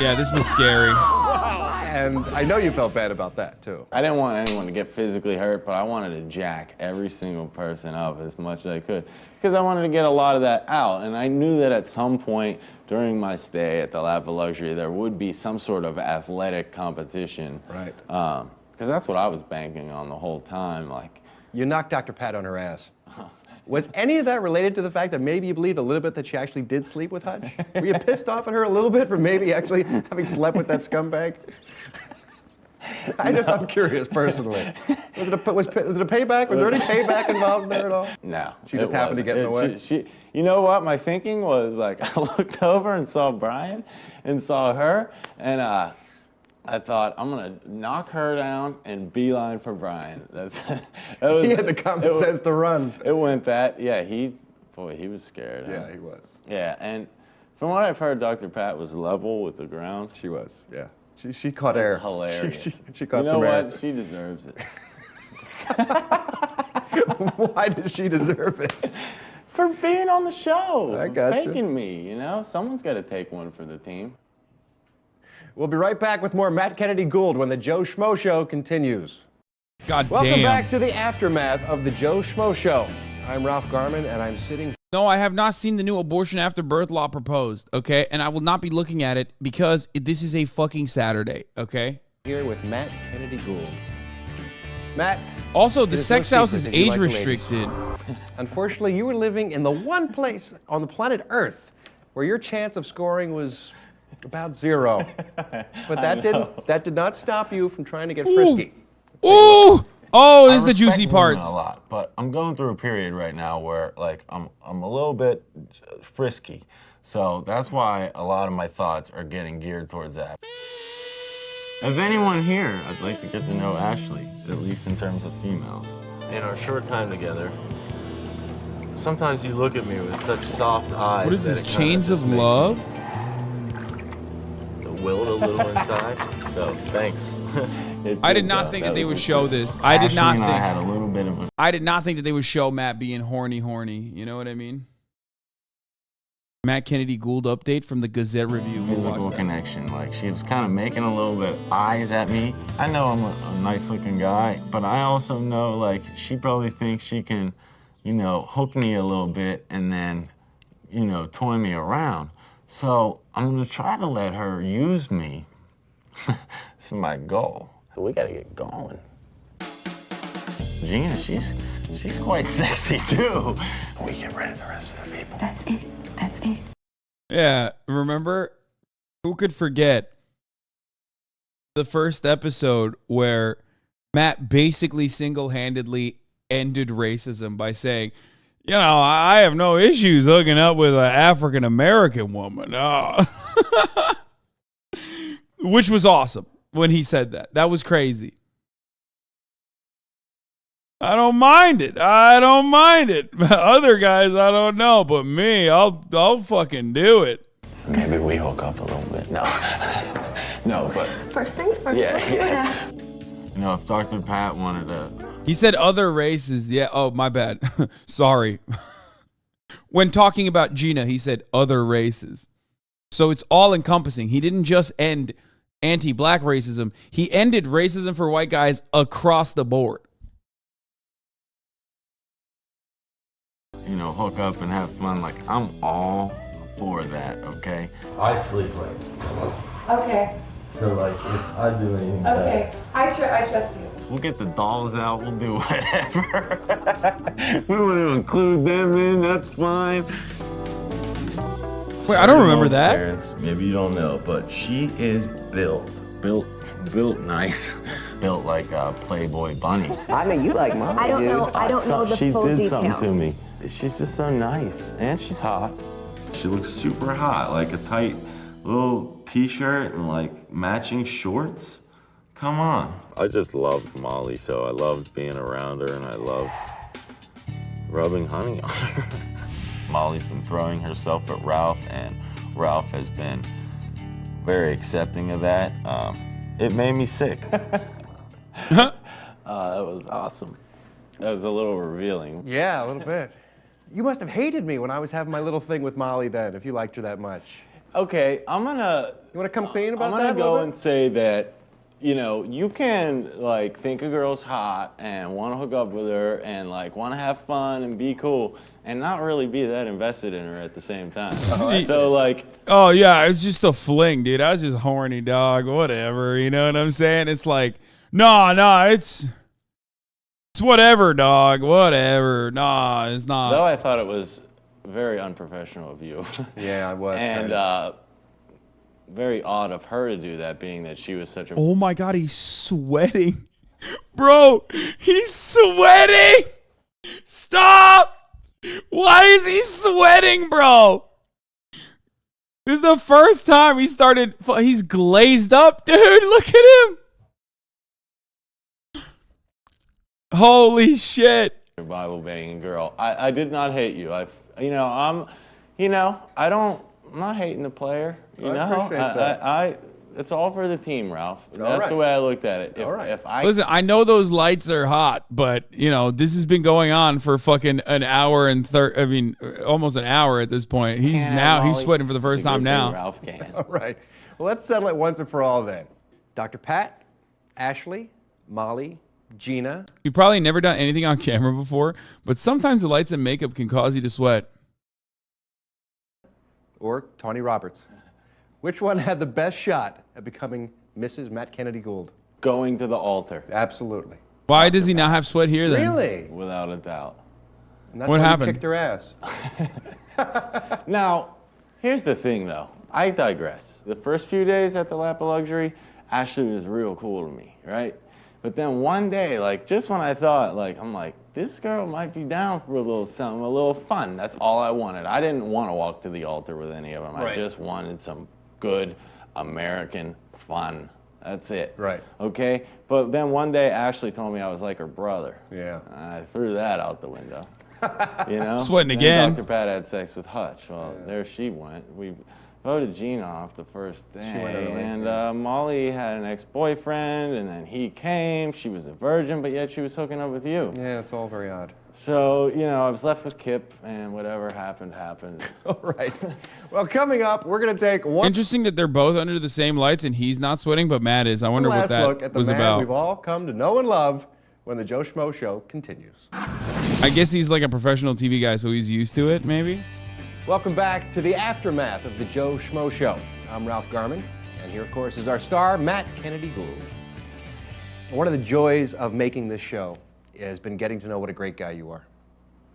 Yeah, this was scary. And I know you felt bad about that, too. I didn't want anyone to get physically hurt, but I wanted to jack every single person up as much as I could because I wanted to get a lot of that out. And I knew that at some point during my stay at the Lap of Luxury, there would be some sort of athletic competition. Right. Because that's what I was banking on the whole time. Like, you knocked Dr. Pat on her ass. Was any of that related to the fact that maybe you believed a little bit that she actually did sleep with Hutch? Were you pissed off at her a little bit for maybe actually having slept with that scumbag? I'm curious personally. Was it a payback? Was there any payback involved in there at all? No. She just happened to get in the way? You know what? My thinking was like, I looked over and saw Brian and saw her, and I thought, I'm going to knock her down and beeline for Brian. He had the common sense to run. It went that. Yeah, he was scared. Yeah, he was. Yeah, and from what I've heard, Dr. Pat was level with the ground. She was, yeah. She caught air. That's hilarious. She caught some air. You know what? She deserves it. Why does she deserve it? For being on the show. I got you. Faking me, Someone's got to take one for the team. We'll be right back with more Matt Kennedy Gould when the Joe Schmo Show continues. Welcome back to the aftermath of the Joe Schmo Show. I'm Ralph Garman, and I'm sitting... No, I have not seen the new abortion after birth law proposed, okay? And I will not be looking at it because this is a fucking Saturday, okay? Here with Matt Kennedy Gould. Matt... Also, the Sex House is age restricted. Unfortunately, you were living in the one place on the planet Earth where your chance of scoring was about zero. But that did not stop you from trying to get frisky. Ooh! Oh, this is the juicy parts. A lot, but I'm going through a period right now where, like, I'm a little bit frisky. So that's why a lot of my thoughts are getting geared towards that. Of anyone here, I'd like to get to know Ashley, at least in terms of females. In our short time together, sometimes you look at me with such soft eyes. What is this, Chains of Love? Willed a little inside, so thanks. I did not think that they would show this. I did not think. I had a little bit of a I did not think that they would show Matt being horny. You know what I mean? Matt Kennedy Gould update from the Gazette Review. We'll physical watch that. connection. Like, she was kind of making a little bit of eyes at me. I know I'm a nice looking guy, but I also know, like, she probably thinks she can, you know, hook me a little bit and then, you know, toy me around. So I'm gonna try to let her use me. This is my goal. We gotta get going. Gina, she's quite sexy too. We get rid of the rest of the people. That's it. That's it. Yeah, remember? Who could forget the first episode where Matt basically single-handedly ended racism by saying, you know, I have no issues hooking up with an African-American woman. Oh. Which was awesome when he said that. That was crazy. I don't mind it. I don't mind it. Other guys, I don't know, but me, I'll fucking do it. Maybe we hook up a little bit. No, no, but First things first. Yeah, Let's see what yeah. happens. you know, if Dr. Pat wanted to, He said other races. Yeah. Oh, my bad. Sorry. When talking about Gina, he said other races. So it's all encompassing. He didn't just end anti-black racism. He ended racism for white guys across the board. you know, hook up and have fun, like, I'm all for that, okay? I sleep late. Okay. So, like, if I do anything Okay. I trust you. we'll get the dolls out, we'll do whatever. We want to include them in, that's fine. Wait, I don't remember that. Parents, maybe you don't know, but she is built nice. Built like a Playboy bunny. I know you like mom. I don't know the She full did details. something to me. She's just so nice, and she's hot. She looks super hot, like a tight little t-shirt and like matching shorts. Come on. I just loved Molly, so I loved being around her, and I loved rubbing honey on her. Molly's been throwing herself at Ralph, and Ralph has been very accepting of that. It made me sick. That was awesome. That was a little revealing. Yeah, a little bit. You must have hated me when I was having my little thing with Molly then, if you liked her that much. Okay, I'm gonna... You want to come clean about that I'm a gonna little go bit? and say that, you know, you can, like, think a girl's hot and want to hook up with her and, like, want to have fun and be cool and not really be that invested in her at the same time. So, like... Oh, yeah, it's just a fling, dude. I was just horny, dog. Whatever, you know what I'm saying? It's like, no, it's whatever, dog. Whatever. Nah, it's not. Though I thought it was very unprofessional of you. Yeah, I was. And very odd of her to do that, being that she was such a... Oh, my God, he's sweating. Bro, he's sweating. Stop. Why is he sweating, bro? This is the first time he's glazed up, dude. Look at him. Holy shit. Bible banging girl. I did not hate you. I'm not hating the player. You know, appreciate that. it's all for the team, Ralph. All That's right. the way I looked at it. All right. Listen, I know those lights are hot, but you know this has been going on for fucking an hour and almost an hour at this point. He's sweating for the first time now. Ralph can. All right. Well, let's settle it once and for all then. Dr. Pat, Ashley, Molly, Gina. You've probably never done anything on camera before, but sometimes the lights and makeup can cause you to sweat. Or Tawny Roberts. Which one had the best shot at becoming Mrs. Matt Kennedy Gould? Going to the altar. Absolutely. Why does he not have sweat here then? Really? Without a doubt. And that's What why happened? You kicked her ass. Now, here's the thing, though. I digress. The first few days at the Lap of Luxury, Ashley was real cool to me, right? But then one day, like, just when I thought, like, I'm like, this girl might be down for a little something, a little fun. That's all I wanted. I didn't want to walk to the altar with any of them. Right. I just wanted some good American fun. That's it. Right. Okay? But then one day, Ashley told me I was like her brother. Yeah. I threw that out the window. You know? Sweating Then again. Dr. Pat had sex with Hutch. Well, there she went. We voted Gina off the first day. She went early, And yeah. Molly had an ex-boyfriend, and then he came. She was a virgin, but yet she was hooking up with you. Yeah, it's all very odd. So, you know, I was left with Kip, and whatever happened, happened. All right. Well, coming up, we're going to take one Interesting that they're both under the same lights and he's not sweating, but Matt is. I wonder what last that look at the was man about. we've all come to know and love when the Joe Schmo Show continues. I guess he's like a professional TV guy, so he's used to it, maybe. Welcome back to the aftermath of the Joe Schmo Show. I'm Ralph Garman, and here, of course, is our star, Matt Kennedy Gould. One of the joys of making this show has been getting to know what a great guy you are.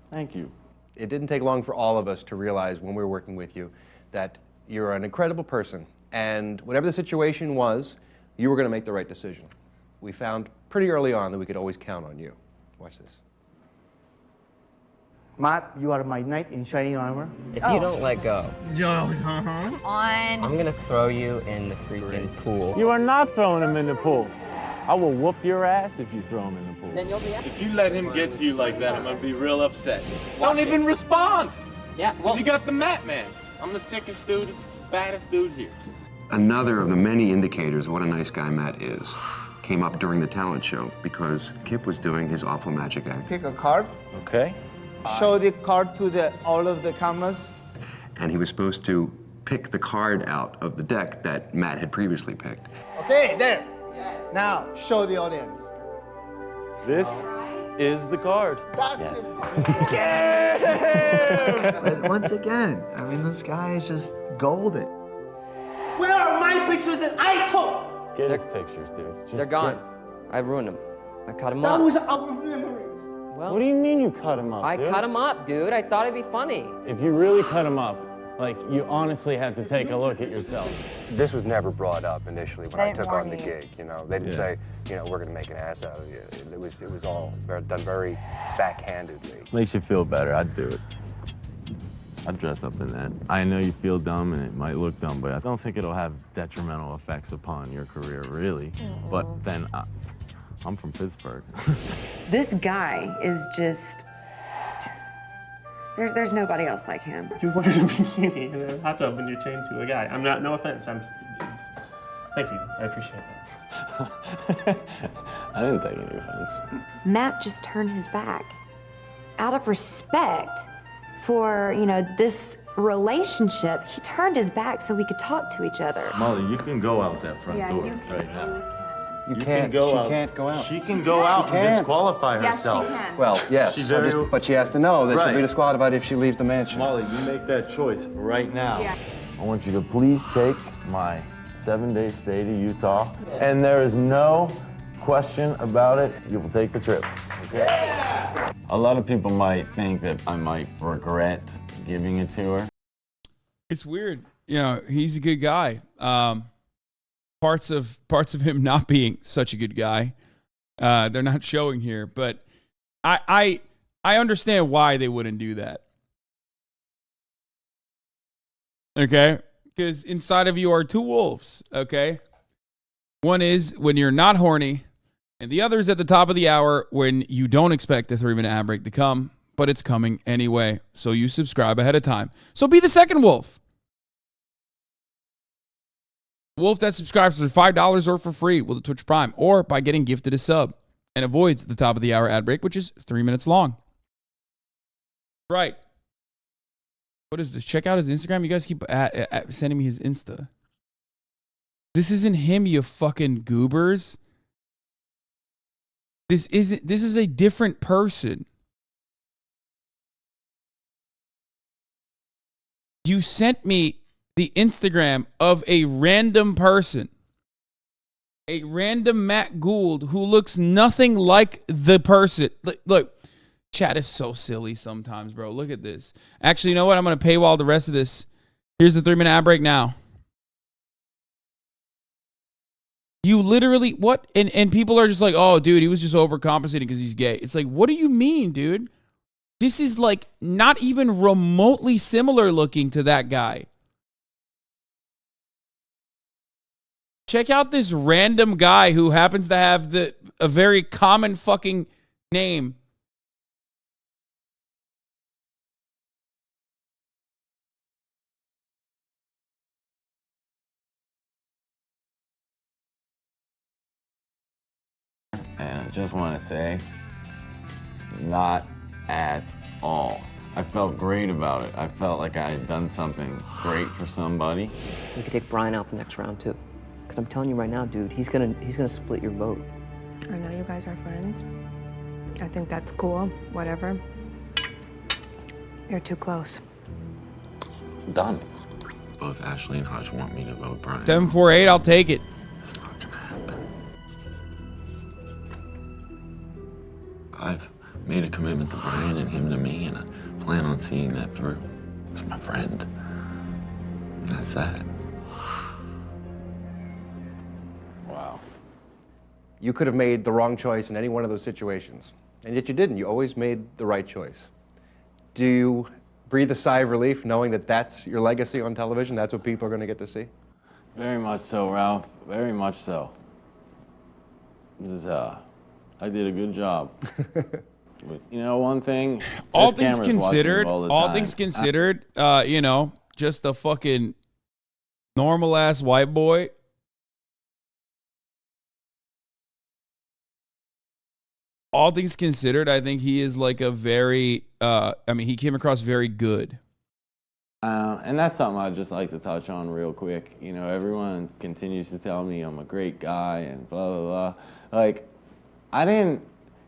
Thank you. It didn't take long for all of us to realize when we were working with you that you're an incredible person, and whatever the situation was, you were going to make the right decision. We found pretty early on that we could always count on you. Watch this. Matt, you are my knight in shining armor. If you don't let go, On. I'm gonna throw you in the freaking pool. You are not throwing him in the pool. I will whoop your ass if you throw him in the pool. Then you'll be out. If you let him get to you like that, I'm gonna be real upset. Don't even respond. Yeah, well, You got the Matt man. I'm the sickest dude, the baddest dude here. Another of the many indicators of what a nice guy Matt is came up during the talent show because Kip was doing his awful magic act. Pick a card. Okay. Show the card to all of the cameras. And he was supposed to pick the card out of the deck that Matt had previously picked. Okay, there. Now, show the audience. This is the card. That's But once again, I mean, this guy is just golden. Where are my pictures that I took? Get his pictures, dude. Just they're gone. I ruined them. I cut them That up. was our memories. Well, What do you mean you cut him up, I dude? cut them up, dude. I thought it'd be funny. If you really cut him up, like, you honestly have to take a look at yourself. This was never brought up initially when I They took warn on the you. gig. You know, they didn't say, you know, we're going to make an ass out of you. It was all done very backhandedly. Makes you feel better. I'd do it. I'd dress up in that. I know you feel dumb and it might look dumb, but I don't think it'll have detrimental effects upon your career, really. But then I'm from Pittsburgh. This guy is just. There's nobody else like him. You wanted a bikini and a hot tub when you're chained to a guy. I'm not, no offense. Thank you. I appreciate that. I didn't take any offense. Matt just turned his back. Out of respect for, this relationship, he turned his back so we could talk to each other. Molly, you can go out that front door right now. You can't go out. She can't go out. She can go out and disqualify Yes, herself. she can. Well, yes, She's very- but she has to know that she'll Right. be disqualified if she leaves the mansion. Molly, you make that choice right now. Yeah. I want you to please take my 7-day stay to Utah, and there is no question about it. You will take the trip. Okay? A lot of people might think that I might regret giving it to her. It's weird. He's a good guy. Parts of him not being such a good guy, they're not showing here. But I understand why they wouldn't do that. Okay, because inside of you are two wolves. Okay, one is when you're not horny, and the other is at the top of the hour when you don't expect a 3-minute ad break to come, but it's coming anyway. So you subscribe ahead of time. So be the second wolf. Wolf that subscribes for $5 or for free with a Twitch Prime or by getting gifted a sub and avoids the top of the hour ad break, which is 3 minutes long. Right. What is this? Check out his Instagram. You guys keep sending me his Insta. This isn't him, you fucking goobers. This is a different person. You sent me the Instagram of a random person, a random Matt Gould who looks nothing like the person. Look, chat is so silly sometimes, bro. Look at this. Actually, you know what? I'm going to paywall the rest of this. Here's the 3-minute ad break now. You literally, what? And people are just like, oh, dude, he was just overcompensating because he's gay. It's like, what do you mean, dude? This is like not even remotely similar looking to that guy. Check out this random guy who happens to have a very common fucking name. And I just want to say, not at all. I felt great about it. I felt like I had done something great for somebody. We could take Brian out the next round too. Because I'm telling you right now, dude, he's gonna split your vote. I know you guys are friends. I think that's cool, whatever. You're too close. Done. Both Ashley and Hutch want me to vote Brian. 748, I'll take it. It's not gonna happen. I've made a commitment to Brian and him to me, and I plan on seeing that through. He's my friend. And that's that. Wow. You could have made the wrong choice in any one of those situations, and yet you didn't. You always made the right choice. Do you breathe a sigh of relief knowing that that's your legacy on television? That's what people are going to get to see? Very much so, Ralph. Very much so. This is, I did a good job. But, you know, one thing. All there's things cameras watching you considered, all the all time. things considered, you know, just a fucking normal ass white boy. All things considered, I think he is like a very, I mean, he came across very good. And that's something I'd just like to touch on real quick. You know, everyone continues to tell me I'm a great guy and blah, blah, blah. Like, I didn't,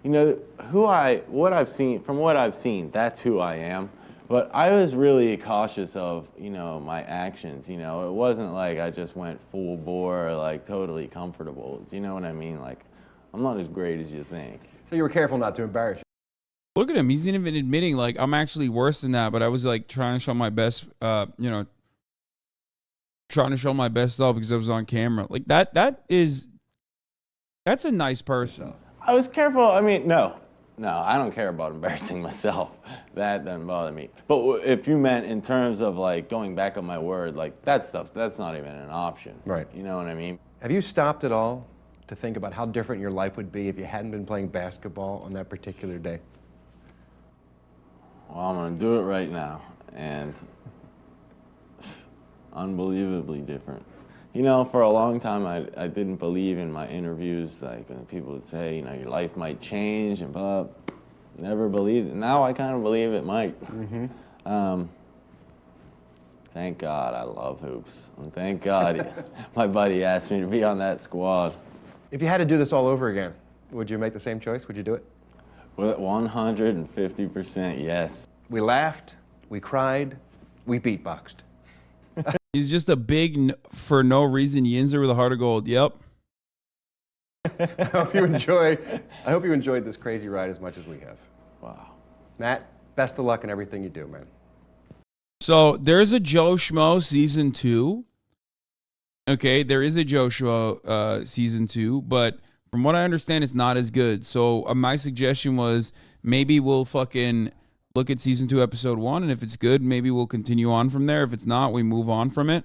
you know, what I've seen, that's who I am. But I was really cautious of, you know, my actions. You know, it wasn't like I just went full bore or like totally comfortable. Do you know what I mean? Like, I'm not as great as you think. So you were careful not to embarrass you. Look at him. He's even admitting, like, I'm actually worse than that, but I was, like, trying to show my best, you know, trying to show my best self because I was on camera. Like, that's a nice person. I was careful. I mean, no, I don't care about embarrassing myself. That doesn't bother me. But if you meant in terms of, like, going back on my word, like, that's not even an option. Right. You know what I mean? Have you stopped at all to think about how different your life would be if you hadn't been playing basketball on that particular day? Well, I'm going to do it right now, and unbelievably different. You know, for a long time, I didn't believe in my interviews, like when people would say, you know, your life might change, and blah, never believed it. Now I kind of believe it might. Mm-hmm. Thank God I love hoops, and thank God my buddy asked me to be on that squad. If you had to do this all over again, would you make the same choice? Would you do it? With 150% yes. We laughed, we cried, we beatboxed. He's just a big, for no reason, Yinzer with a heart of gold. Yep. I hope you enjoyed this crazy ride as much as we have. Wow. Matt, best of luck in everything you do, man. So there's a Joe Schmo season 2. Okay, there is a Joe Schmo season 2, but from what I understand, it's not as good. So my suggestion was maybe we'll fucking look at season 2, episode 1, and if it's good, maybe we'll continue on from there. If it's not, we move on from it.